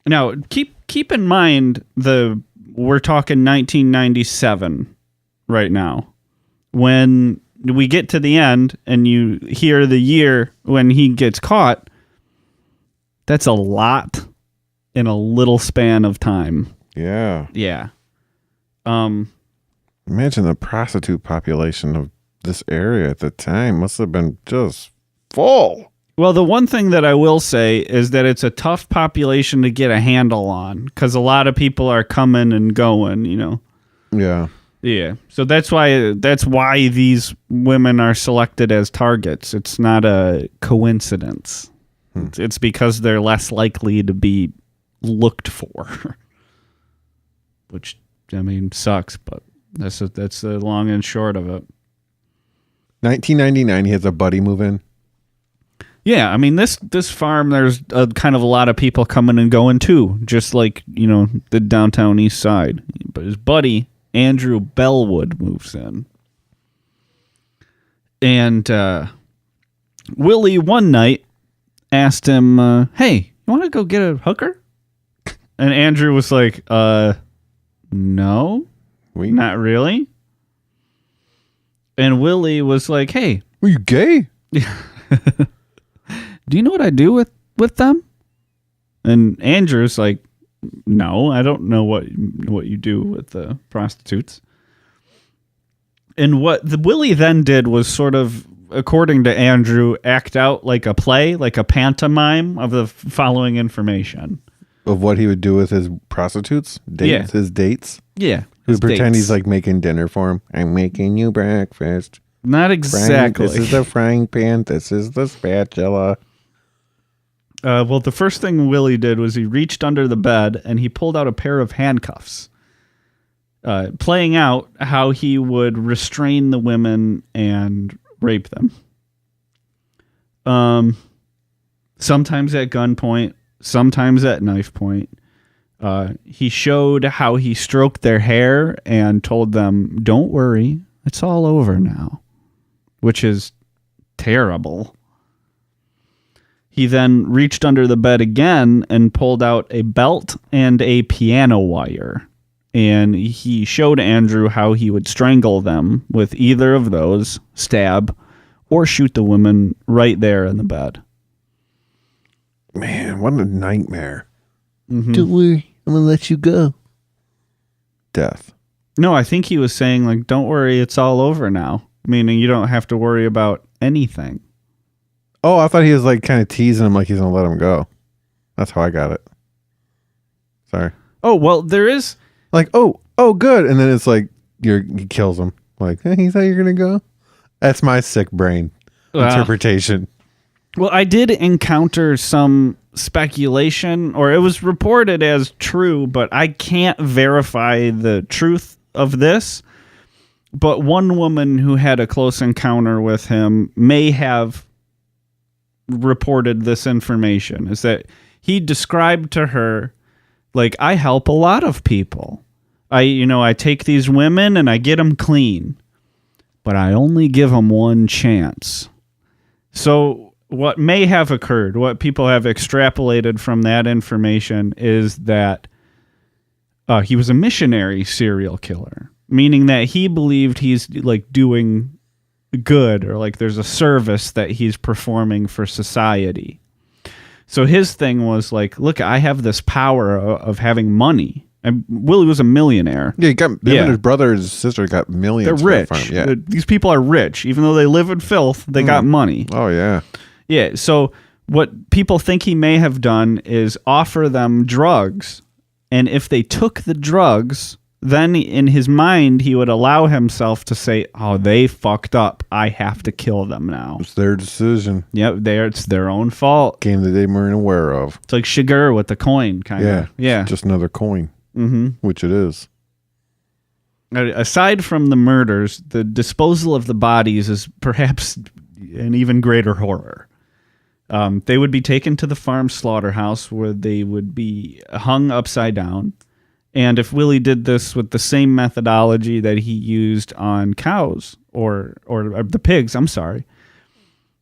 Now, keep in mind we're talking 1997 right now. When we get to the end and you hear the year when he gets caught, that's a lot in a little span of time. Yeah. Yeah. Imagine the prostitute population of this area at the time must have been just full. Well, the one thing that I will say is that it's a tough population to get a handle on because a lot of people are coming and going, you know. Yeah. Yeah. So that's why these women are selected as targets. It's not a coincidence. It's because they're less likely to be looked for. Which, I mean, sucks, but that's the long and short of it. 1999, he has a buddy move in. Yeah, I mean, this farm, there's kind of a lot of people coming and going too, just like, you know, the downtown east side. But his buddy, Andrew Bellwood, moves in. And Willie one night asked him, hey, you want to go get a hooker? And Andrew was like, no, not really. And Willie was like, hey. Were you gay? Do you know what I do with them? And Andrew's like, no, I don't know what you do with the prostitutes. And what Willie then did was sort of, according to Andrew, act out like a play, like a pantomime of the following information. Of what he would do with his prostitutes? Dates? Yeah. His dates? Yeah. He would pretend he's like making dinner for him. I'm making you breakfast. Not exactly. This is the frying pan. This is the spatula. Well, the first thing Willie did was he reached under the bed and he pulled out a pair of handcuffs, playing out how he would restrain the women and rape them. Sometimes at gunpoint, sometimes at knife point. He showed how he stroked their hair and told them, don't worry, it's all over now, which is terrible. He then reached under the bed again and pulled out a belt and a piano wire. And he showed Andrew how he would strangle them with either of those, stab, or shoot the women right there in the bed. Man, what a nightmare. Mm-hmm. Don't worry, I'm going to let you go. Death. No, I think he was saying, like, don't worry, it's all over now. Meaning you don't have to worry about anything. Oh, I thought he was like kind of teasing him like he's gonna let him go. That's how I got it. Sorry. Oh, well, there is... Like, oh, good. And then it's like he kills him. Like, he thought you were gonna go? That's my sick brain interpretation. Well, I did encounter some speculation, or it was reported as true, but I can't verify the truth of this. But one woman who had a close encounter with him may have reported this information, is that he described to her, like, I help a lot of people. I take these women and I get them clean, but I only give them one chance. So what may have occurred, what people have extrapolated from that information, is that he was a missionary serial killer, meaning that he believed he's like doing good, or like there's a service that he's performing for society. So his thing was like, look, I have this power of having money. And Willie was a millionaire. Yeah, him and his brother and his sister got millions. They're rich. Yeah. These people are rich. Even though they live in filth, they got money. Oh, yeah. Yeah, so what people think he may have done is offer them drugs. And if they took the drugs, then in his mind, he would allow himself to say, oh, they fucked up. I have to kill them now. It's their decision. Yep, it's their own fault. Game that they weren't aware of. It's like Shiger with the coin, kind of. Yeah. Just another coin, which it is. Aside from the murders, the disposal of the bodies is perhaps an even greater horror. They would be taken to the farm slaughterhouse where they would be hung upside down. And if Willie did this with the same methodology that he used on cows or the pigs,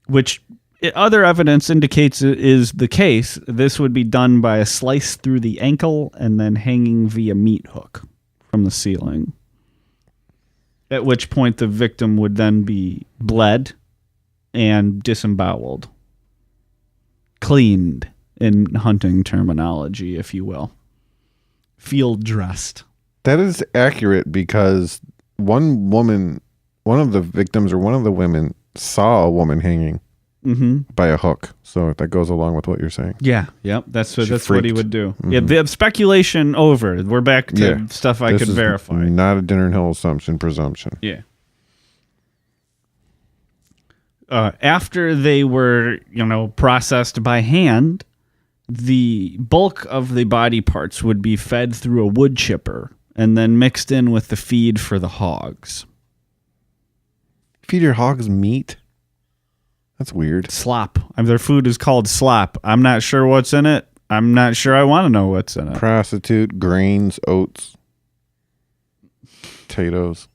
which other evidence indicates is the case, this would be done by a slice through the ankle and then hanging via meat hook from the ceiling. At which point the victim would then be bled and disemboweled. Cleaned in hunting terminology, if you will. Field dressed. That is accurate because one of the victims or one of the women saw a woman hanging by a hook. So that goes along with what you're saying. Yeah. Yep. That's what he would do. Yeah. The speculation over. We're back to stuff I could verify. Not a Dinner and Hill presumption. Yeah. After they were, processed by hand, the bulk of the body parts would be fed through a wood chipper and then mixed in with the feed for the hogs. Feed your hogs meat? That's weird. Slop. Their food is called slop. I'm not sure what's in it. I'm not sure I want to know what's in it. Prostitute, grains, oats, potatoes,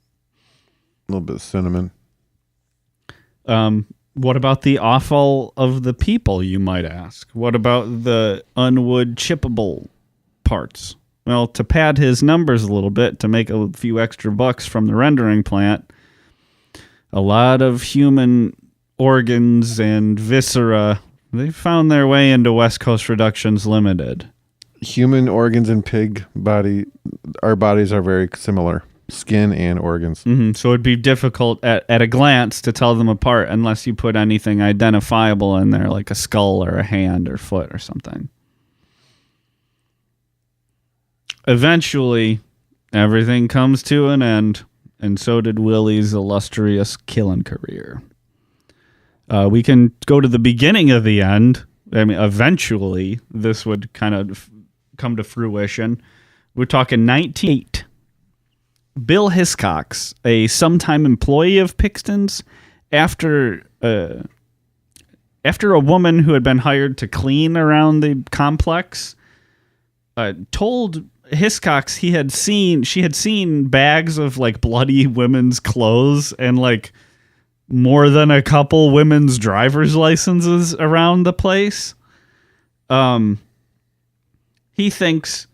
a little bit of cinnamon. What about the offal of the people, you might ask? What about the unwood chippable parts? Well, to pad his numbers a little bit, to make a few extra bucks from the rendering plant, a lot of human organs and viscera, they found their way into West Coast Reductions Limited. Human organs and pig body, our bodies are very similar. Skin and organs. So it'd be difficult at a glance to tell them apart unless you put anything identifiable in there, like a skull or a hand or foot or something. Eventually, everything comes to an end, and so did Willie's illustrious killing career. We can go to the beginning of the end. I mean, eventually, this would kind of come to fruition. We're talking 1908. Bill Hiscox, a sometime employee of Pickton's, after a woman who had been hired to clean around the complex, told Hiscox she had seen bags of like bloody women's clothes and like more than a couple women's driver's licenses around the place. He thinks,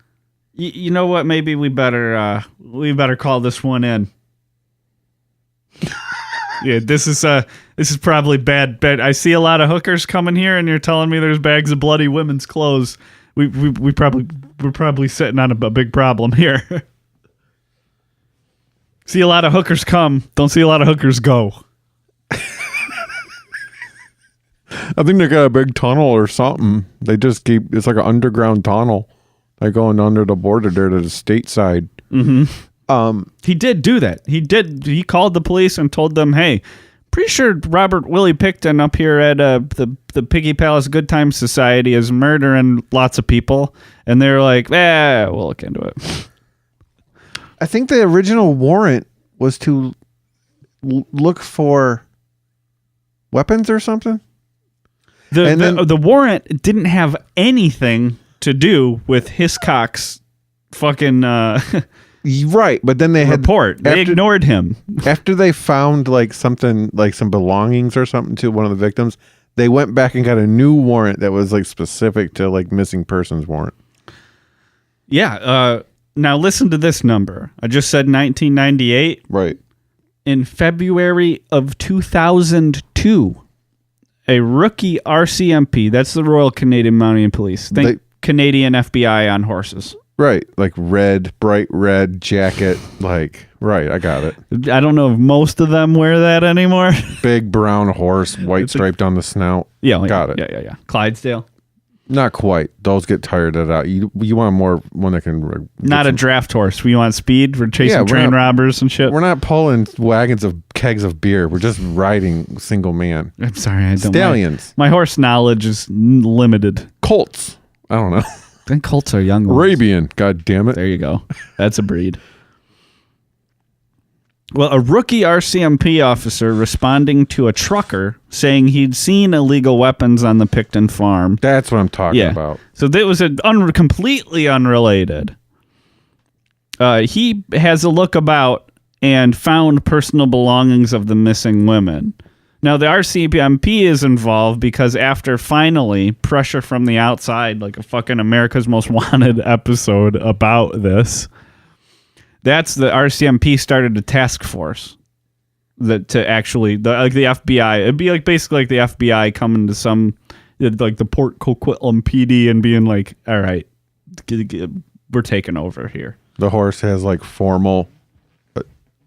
you know what? Maybe we better call this one in. Yeah, this is probably bad. I see a lot of hookers coming here, and you're telling me there's bags of bloody women's clothes. We're probably sitting on a big problem here. See a lot of hookers come. Don't see a lot of hookers go. I think they got a big tunnel or something. They just keep, it's like an underground tunnel. They're going under the border there to the state side. He did do that. He called the police and told them, hey, pretty sure Willie Pickton up here at the Piggy Palace Good Time Society is murdering lots of people. And they're like, we'll look into it. I think the original warrant was to look for weapons or something. The warrant didn't have anything to do with Hiscock's fucking right, but then they had report. They ignored him. After they found like something, like some belongings or something to one of the victims, they went back and got a new warrant that was like specific to like missing persons warrant. Yeah. Now listen to this number. I just said 1998. Right. In February of 2002, a rookie RCMP, that's the Royal Canadian Mounted Police, think Canadian FBI on horses. Right. Like bright red jacket. Like, right. I got it. I don't know if most of them wear that anymore. Big brown horse, white striped on the snout. Yeah. Got it. Yeah. Clydesdale. Not quite. Those get tired of that. You want more one that can. Not a draft horse. We want speed. We're chasing train robbers and shit. We're not pulling wagons of kegs of beer. We're just riding single man. I'm sorry. I don't. Stallions. My horse knowledge is limited. Colts. I don't know. I think colts are young ones. Arabian. God damn it. There you go. That's a breed. Well, a rookie RCMP officer responding to a trucker saying he'd seen illegal weapons on the Pickton farm. That's what I'm talking about. So that was completely unrelated. He has a look about and found personal belongings of the missing women. Now, the RCMP is involved because after finally pressure from the outside, like a fucking America's Most Wanted episode about this, that's the RCMP started a task force that to actually like the FBI. It'd be like basically like the FBI coming to some like the Port Coquitlam PD and being like, "All right, we're taking over here." The horse has like a formal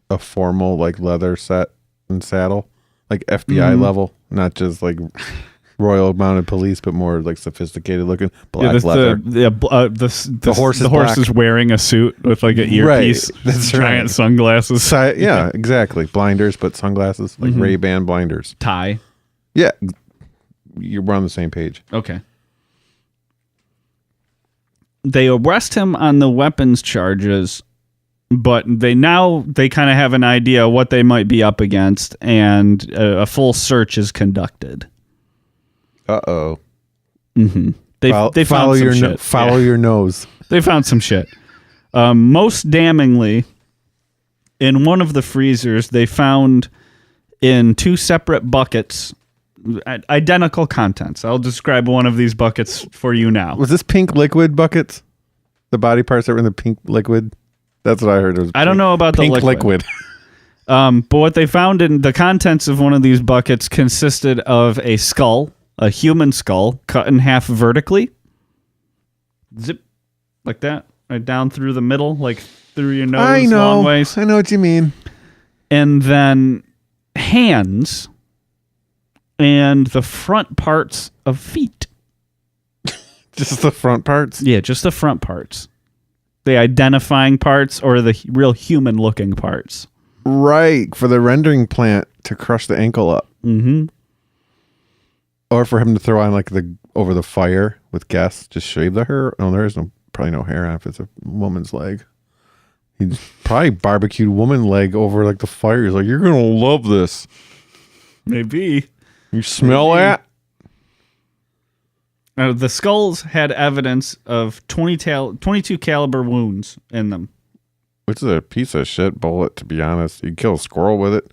like leather set and saddle, like FBI level, not just like Royal Mounted Police, but more like sophisticated looking black leather. The horse is is wearing a suit with like an earpiece, right. That's giant right. sunglasses, Yeah, exactly. Blinders, but sunglasses, like Ray-Ban blinders. tie. Yeah, we're on the same page. Okay. They arrest him on the weapons charges, but they kind of have an idea what they might be up against, and a full search is conducted. Uh-oh. Mm-hmm. They found follow some your shit. follow your nose. They found some shit. Most damningly, in one of the freezers, they found in two separate buckets identical contents. I'll describe one of these buckets for you now. Was this pink liquid buckets? The body parts that were in the pink liquid? That's what I heard. It was I don't know about the pink liquid. But what they found in the contents of one of these buckets consisted of a skull, a human skull, cut in half vertically. Zip. Like that. Right down through the middle, like through your nose I know. long ways. I know what you mean. And then hands and the front parts of feet. Just the front parts? Yeah, just the front parts. The identifying parts or the real human looking parts. Right, for the rendering plant to crush the ankle up. Mm-hmm. Or for him to throw on like over the fire with gas, just shave the hair. Oh, there is probably no hair on if it's a woman's leg. He'd probably barbecued woman leg over like the fire. He's like, you're gonna love this. Maybe. You smell that? The skulls had evidence of 22 caliber wounds in them. Which is a piece of shit bullet, to be honest. You'd kill a squirrel with it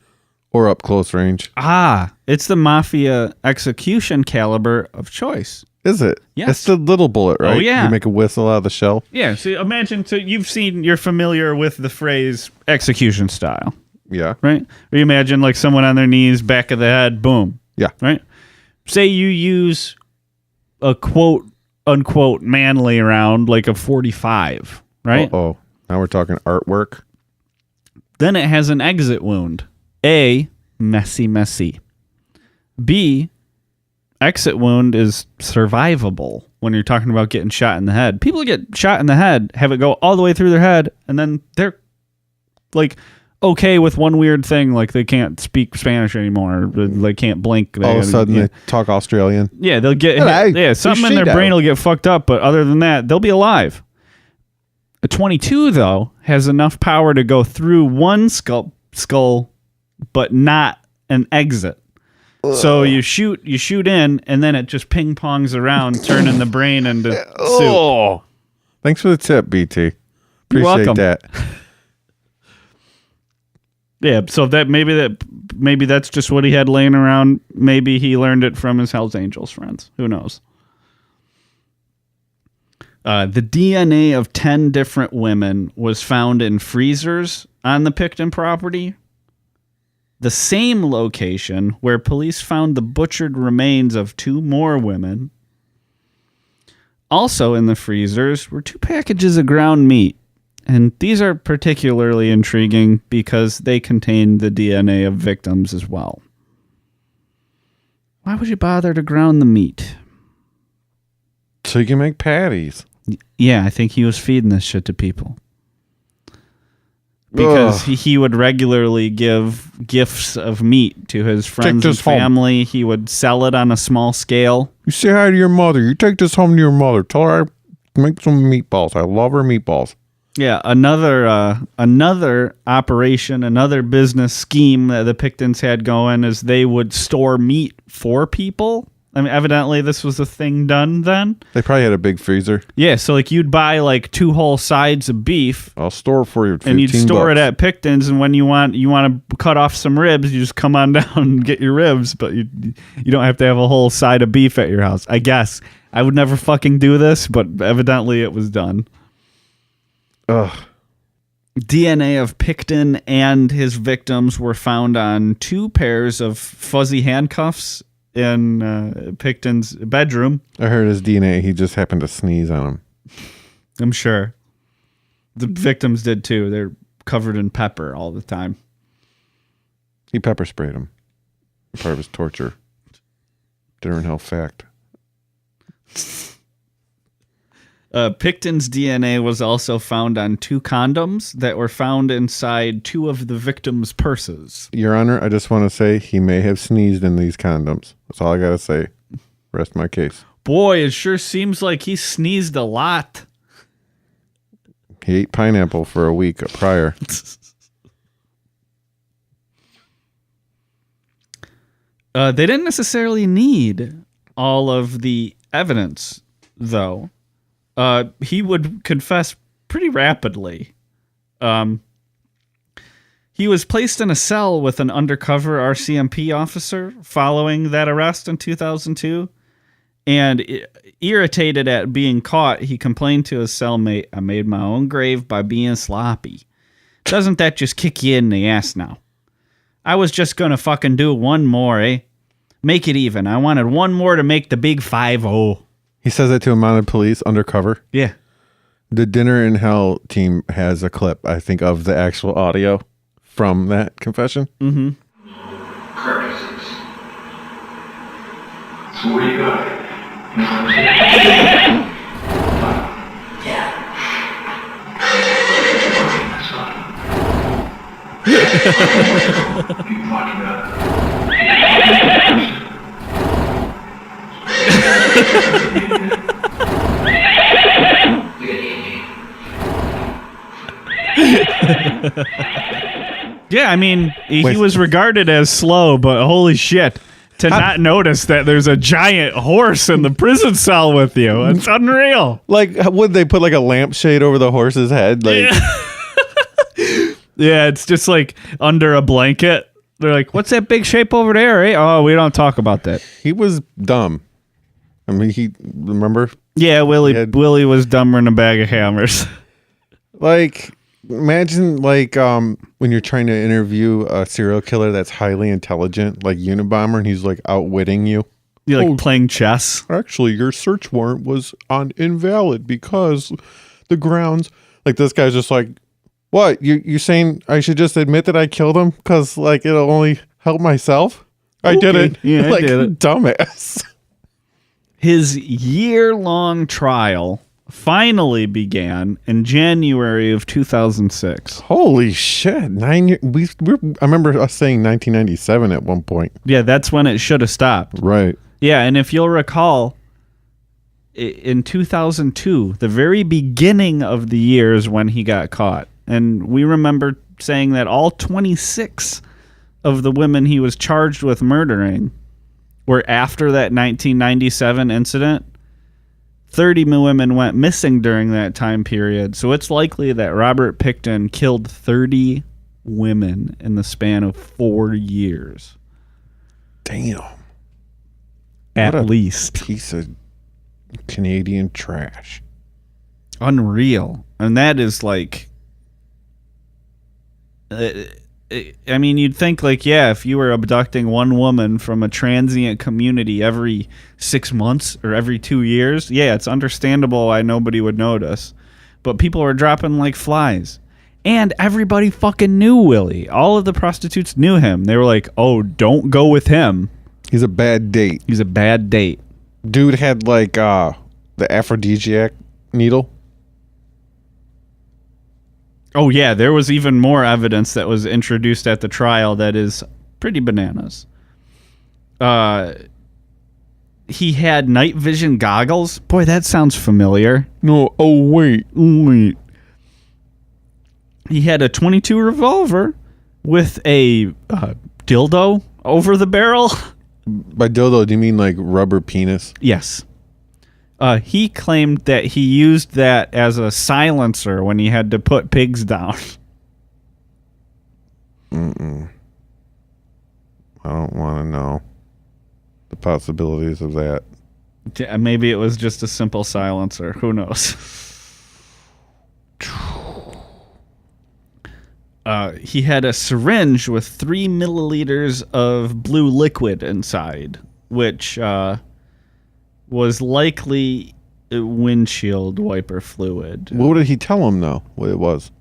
or up close range. It's the Mafia execution caliber of choice. Is it? Yes. It's the little bullet, right? Oh, yeah. You make a whistle out of the shell. Yeah, so imagine, you're familiar with the phrase execution style, Yeah. right? Or you imagine like someone on their knees, back of the head, boom. Yeah. Right? Say you use a quote unquote manly round like a 45, right? Oh, now we're talking artwork. Then it has an exit wound. A, messy. B, exit wound is survivable when you're talking about getting shot in the head. People get shot in the head, have it go all the way through their head, and then they're like okay with one weird thing, like they can't speak Spanish anymore, or they can't blink. All of a sudden, they talk Australian. Yeah, they'll get something in their brain will get fucked up, but other than that, they'll be alive. A 22 though has enough power to go through one skull, but not an exit. So you shoot in, and then it just ping pongs around, turning the brain into soup. Thanks for the tip, BT. You're Appreciate welcome. that. Yeah, so maybe that's just what he had laying around. Maybe he learned it from his Hells Angels friends. Who knows? The DNA of 10 different women was found in freezers on the Pickton property. The same location where police found the butchered remains of 2 more women. Also in the freezers were 2 packages of ground meat. And these are particularly intriguing because they contain the DNA of victims as well. Why would you bother to ground the meat? So you can make patties. Yeah, I think he was feeding this shit to people. Because he would regularly give gifts of meat to his friends and family. He would sell it on a small scale. You say hi to your mother. You take this home to your mother. Tell her I make some meatballs. I love her meatballs. Yeah, another operation, another business scheme that the Picktons had going is they would store meat for people. I mean, evidently this was a thing done then. They probably had a big freezer. Yeah, so like you'd buy like 2 whole sides of beef. I'll store it for you. And you'd store it at Picton's, and when you want to cut off some ribs, you just come on down and get your ribs, but you don't have to have a whole side of beef at your house. I guess I would never fucking do this, but evidently it was done. Ugh. DNA of Pickton and his victims were found on 2 pairs of fuzzy handcuffs in Pickton's bedroom. I heard his DNA. He just happened to sneeze on him. I'm sure. The victims did too. They're covered in pepper all the time. He pepper sprayed him. Part of his torture. Dinner in hell fact. Pickton's DNA was also found on 2 condoms that were found inside 2 of the victims' purses. Your Honor, I just want to say he may have sneezed in these condoms. That's all I got to say. Rest my case. Boy, it sure seems like he sneezed a lot. He ate pineapple for a week prior. They didn't necessarily need all of the evidence, though. He would confess pretty rapidly. He was placed in a cell with an undercover RCMP officer following that arrest in 2002. And irritated at being caught, he complained to his cellmate, "I made my own grave by being sloppy. Doesn't that just kick you in the ass now? I was just going to fucking do one more, eh? Make it even. I wanted one more to make the big 5-0. He says that to a mounted police undercover. Yeah. The Dinner in Hell team has a clip, I think, of the actual audio from that confession. Mm-hmm. Carcasses. So what do you got? Yeah, I mean, he was regarded as slow, but holy shit. To not notice that there's a giant horse in the prison cell with you. It's unreal. Like, would they put like a lampshade over the horse's head? Like, yeah, it's just like under a blanket. They're like, what's that big shape over there? Eh? Oh, we don't talk about that. He was dumb. I mean, remember? Yeah, Willie was dumber than a bag of hammers. Like, imagine like when you're trying to interview a serial killer that's highly intelligent, like Unabomber, and he's like outwitting you. You're like playing chess. Actually, your search warrant was on invalid because the grounds. Like, this guy's just like, what? You saying I should just admit that I killed him because like it'll only help myself? I did it. Yeah, like, I did it. Dumbass. His year-long trial finally began in January of 2006. Holy shit! 9 years. I remember us saying 1997 at one point. Yeah, that's when it should have stopped. Right. Yeah, and if you'll recall, in 2002, the very beginning of the years when he got caught, and we remember saying that all 26 of the women he was charged with murdering were after that 1997 incident. 30 women went missing during that time period, so it's likely that Robert Pickton killed 30 women in the span of 4 years. Damn. At What a least. piece of Canadian trash. Unreal. And that is like... I mean, you'd think like, yeah, if you were abducting one woman from a transient community every 6 months or every 2 years, yeah, it's understandable why nobody would notice. But people were dropping like flies. And everybody fucking knew Willie. All of the prostitutes knew him. They were like, oh, don't go with him. He's a bad date. He's a bad date. Dude had like the aphrodisiac needle. Oh, yeah, there was even more evidence that was introduced at the trial that is pretty bananas. He had night vision goggles. Boy, that sounds familiar. No, oh, wait. He had a .22 revolver with a dildo over the barrel. By dildo, do you mean like rubber penis? Yes. He claimed that he used that as a silencer when he had to put pigs down. I don't want to know the possibilities of that. Maybe it was just a simple silencer. Who knows? He had a syringe with 3 milliliters of blue liquid inside, which was likely windshield wiper fluid. What did he tell him, though, what it was?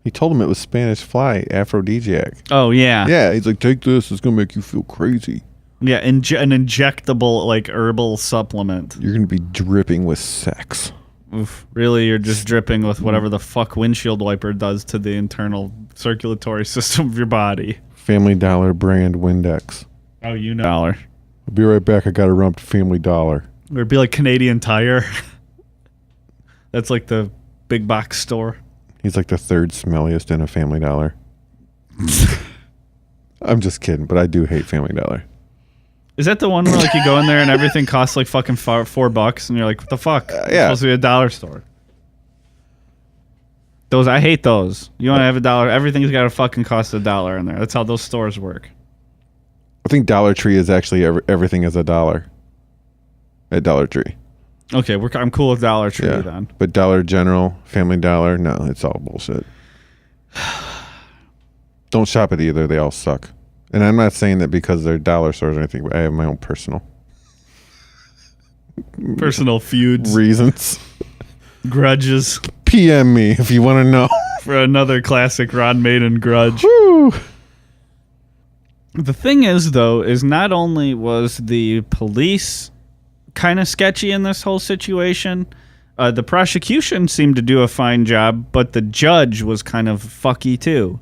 He told him it was Spanish fly aphrodisiac. Oh, yeah. Yeah, he's like, take this. It's going to make you feel crazy. Yeah, an injectable, like, herbal supplement. You're going to be dripping with sex. Oof, really, you're just dripping with whatever the fuck windshield wiper does to the internal circulatory system of your body. Family Dollar brand Windex. Oh, you know. Dollar. I'll be right back. I got to run to Family Dollar. Or it'd be like Canadian Tire. That's like the big box store. He's like the third smelliest in a Family Dollar. I'm just kidding, but I do hate Family Dollar. Is that the one where like you go in there and everything costs like fucking $4 and you're like, what the fuck? It's yeah. supposed to be a dollar store. Those, I hate those. You want to have $1, everything's got to fucking cost $1 in there. That's how those stores work. I think Dollar Tree is actually everything is $1 at Dollar Tree. Okay, I'm cool with Dollar Tree then. But Dollar General, Family Dollar, no, it's all bullshit. Don't shop at either. They all suck. And I'm not saying that because they're dollar stores or anything, but I have my own personal feuds, reasons, grudges. PM me if you want to know. For another classic Ron Maiden grudge. Woo. The thing is, though, is not only was the police kind of sketchy in this whole situation, the prosecution seemed to do a fine job, but the judge was kind of fucky too.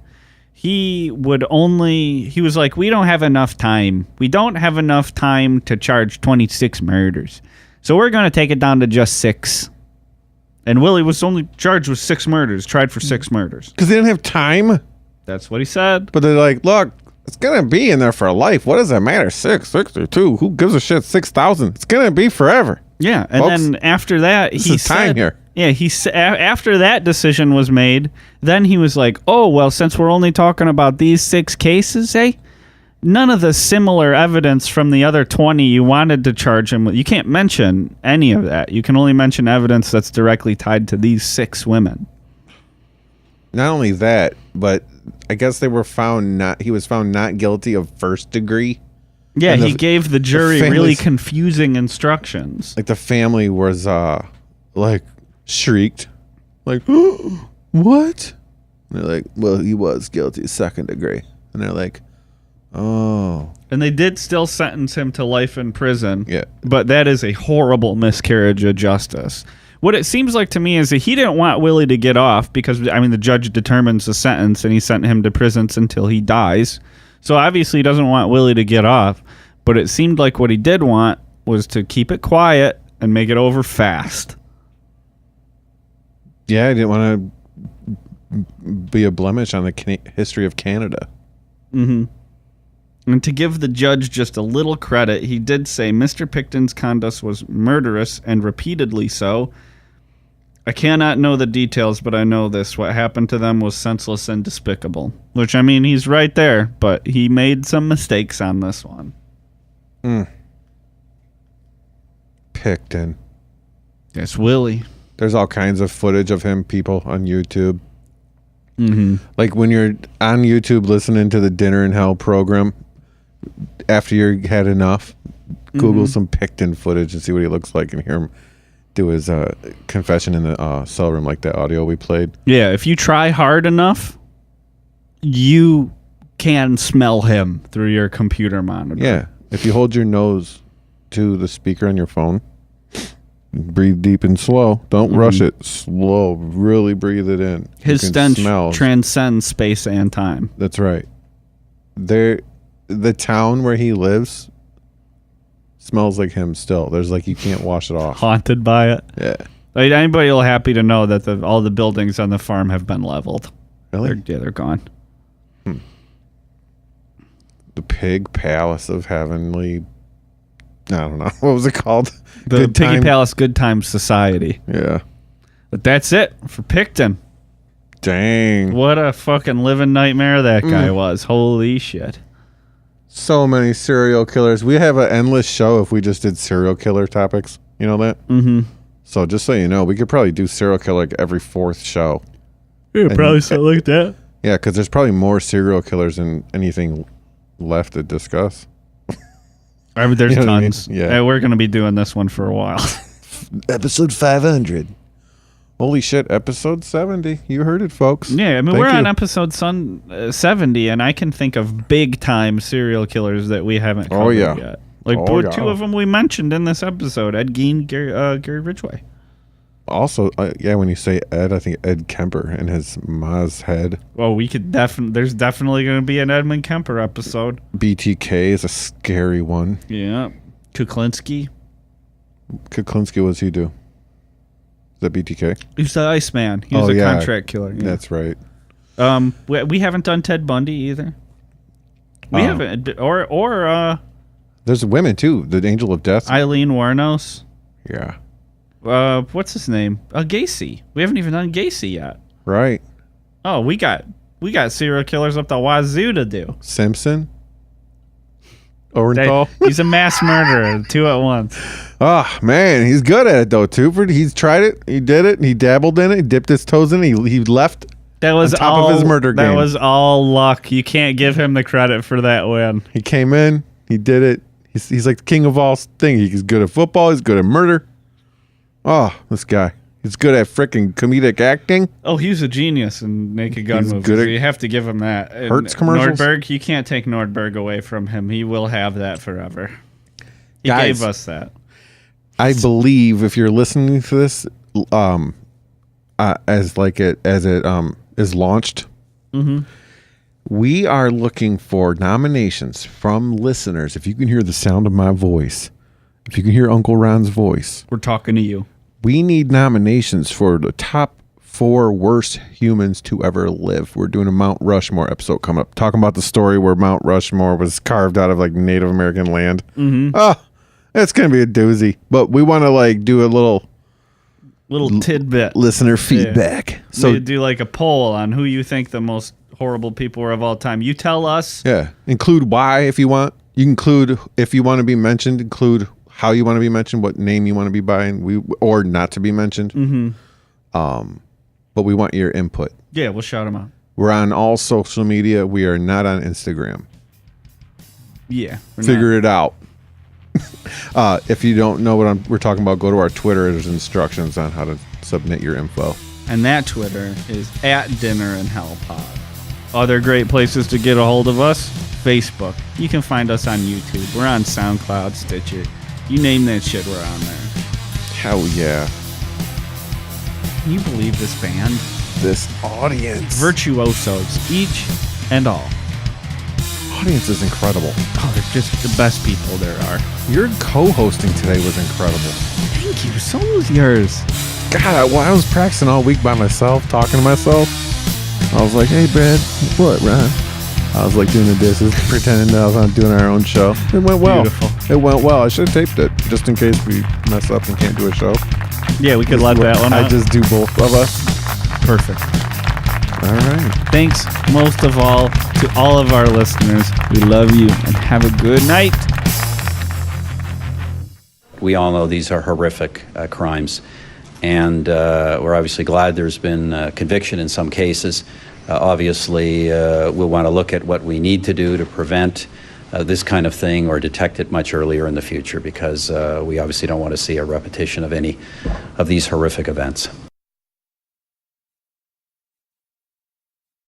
He was like, we don't have enough time. We don't have enough time to charge 26 murders. So we're going to take it down to just 6. And Willie was only charged with 6 murders, tried for 6 murders. Because they didn't have time? That's what he said. But they're like, look, it's going to be in there for life. What does it matter? 6 or 2? Who gives a shit? 6,000. It's going to be forever. Yeah, and folks, then after that, he said, time here. Yeah, after that decision was made, then he was like, oh, well, since we're only talking about these 6 cases, none of the similar evidence from the other 20 you wanted to charge him with, you can't mention any of that. You can only mention evidence that's directly tied to these 6 women. Not only that, but I guess he was found not guilty of first degree. Yeah, he gave the jury really confusing instructions. Like the family was like shrieked, like, what? And they're like, well, he was guilty of second degree. And they're like, oh. And they did still sentence him to life in prison. Yeah. But that is a horrible miscarriage of justice. What it seems like to me is that he didn't want Willie to get off because, I mean, the judge determines the sentence and he sent him to prison until he dies. So obviously he doesn't want Willie to get off. But it seemed like what he did want was to keep it quiet and make it over fast. Yeah, I didn't want to be a blemish on the history of Canada. Mm-hmm. And to give the judge just a little credit, he did say Mr. Pickton's conduct was murderous and repeatedly so. I cannot know the details, but I know this. What happened to them was senseless and despicable. Which, I mean, he's right there, but he made some mistakes on this one. Pickton. Yes, Willie. There's all kinds of footage of him, people, on YouTube. Mm-hmm. Like when you're on YouTube listening to the Dinner in Hell program, after you had enough, Google some Pickton footage and see what he looks like and hear him do his confession in the cell room, like that audio we played. Yeah, if you try hard enough, you can smell him through your computer monitor. Yeah. If you hold your nose to the speaker on your phone, breathe deep and slow. Don't rush it. Slow. Really breathe it in. His You can stench smell. transcends space and time. That's right. The town where he lives smells like him still. There's like, you can't wash it off. Haunted by it. Yeah. Like, anybody will happy to know that all the buildings on the farm have been leveled. Really? They're gone. The Pig Palace of Heavenly... I don't know. What was it called? The Good Piggy Time? Palace Good Times Society. Yeah. But that's it for Pickton. Dang. What a fucking living nightmare that guy was. Holy shit. So many serial killers. We have an endless show if we just did serial killer topics. You know that? Mm-hmm. So just so you know, we could probably do serial killer like every fourth show. Yeah, probably something like that. Yeah, because there's probably more serial killers than anything left to discuss. I mean, there's You know what I mean? tons. Yeah. We're going to be doing this one for a while. Episode 500. Holy shit, episode 70. You heard it, folks. Yeah, I mean, Thank we're on you. episode 70, and I can think of big-time serial killers that we haven't covered yet. Like, two of them we mentioned in this episode, Ed Gein, Gary Ridgway. Also, yeah, when you say Ed, I think Ed Kemper and his Ma's head. Well, we could there's definitely going to be an Edmund Kemper episode. BTK is a scary one. Yeah. Kuklinski. Kuklinski, what does he do? Is that BTK? He's the Iceman. He was a contract killer. Yeah. That's right. We haven't done Ted Bundy either. We haven't, or There's women, too. The Angel of Death. Eileen Wuornos. Yeah. What's his name? Gacy. We haven't even done Gacy yet. Right. Oh, we got serial killers up the wazoo to do. Simpson. Orenthal. He's a mass murderer, two at once. Oh, man. He's good at it, though, too. He's tried it. He did it. He dabbled in it. He dipped his toes in it. He left That was on top of his murder game. That was all luck. You can't give him the credit for that win. He came in. He did it. He's like the king of all things. He's good at football. He's good at murder. Oh, this guy. He's good at freaking comedic acting. Oh, he's a genius in Naked Gun He's movies. good at You have to give him that. And Hertz commercials? Nordberg, you can't take Nordberg away from him. He will have that forever. He Guys, gave us that. I believe if you're listening to this, as it is launched, we are looking for nominations from listeners. If you can hear the sound of my voice, if you can hear Uncle Ron's voice, We're talking to you. we need nominations for the top 4 worst humans to ever live. We're doing a Mount Rushmore episode coming up, talking about the story where Mount Rushmore was carved out of like Native American land. Oh, it's gonna be a doozy. But we want to like do a little tidbit. listener feedback. So So do like a poll on who you think the most horrible people are of all time. You tell us. yeah, include why if you want. You include if you want to be mentioned. Include how you want to be mentioned, what name you want to be by, or not to be mentioned. But we want your input. Yeah, we'll shout them out. We're on all social media. We are not on Instagram. Yeah. Figure it out. If you don't know what we're talking about, go to our Twitter. There's instructions on how to submit your info. And that Twitter is @DinnerInHellPod. Other great places to get a hold of us: Facebook. You can find us on YouTube. We're on SoundCloud, Stitcher. You name that shit, we're on there. Hell yeah. Can you believe this band? This audience. Virtuosos, each and all. Audience is incredible. Oh, they're just the best people there are. Your co-hosting today was incredible. Thank you. So was yours. God, I was practicing all week by myself, talking to myself. I was like, hey, Brad. What, Ron? I was like doing the dishes, pretending that I was doing our own show. It went well. Beautiful. It went well. I should have taped it, just in case we mess up and can't do a show. Yeah, we could let that one out. I just do both of us. Perfect. All right. Thanks most of all to all of our listeners. We love you and have a good night. We all know these are horrific crimes, and we're obviously glad there's been conviction in some cases. Obviously, we'll want to look at what we need to do to prevent this kind of thing or detect it much earlier in the future, because we obviously don't want to see a repetition of any of these horrific events.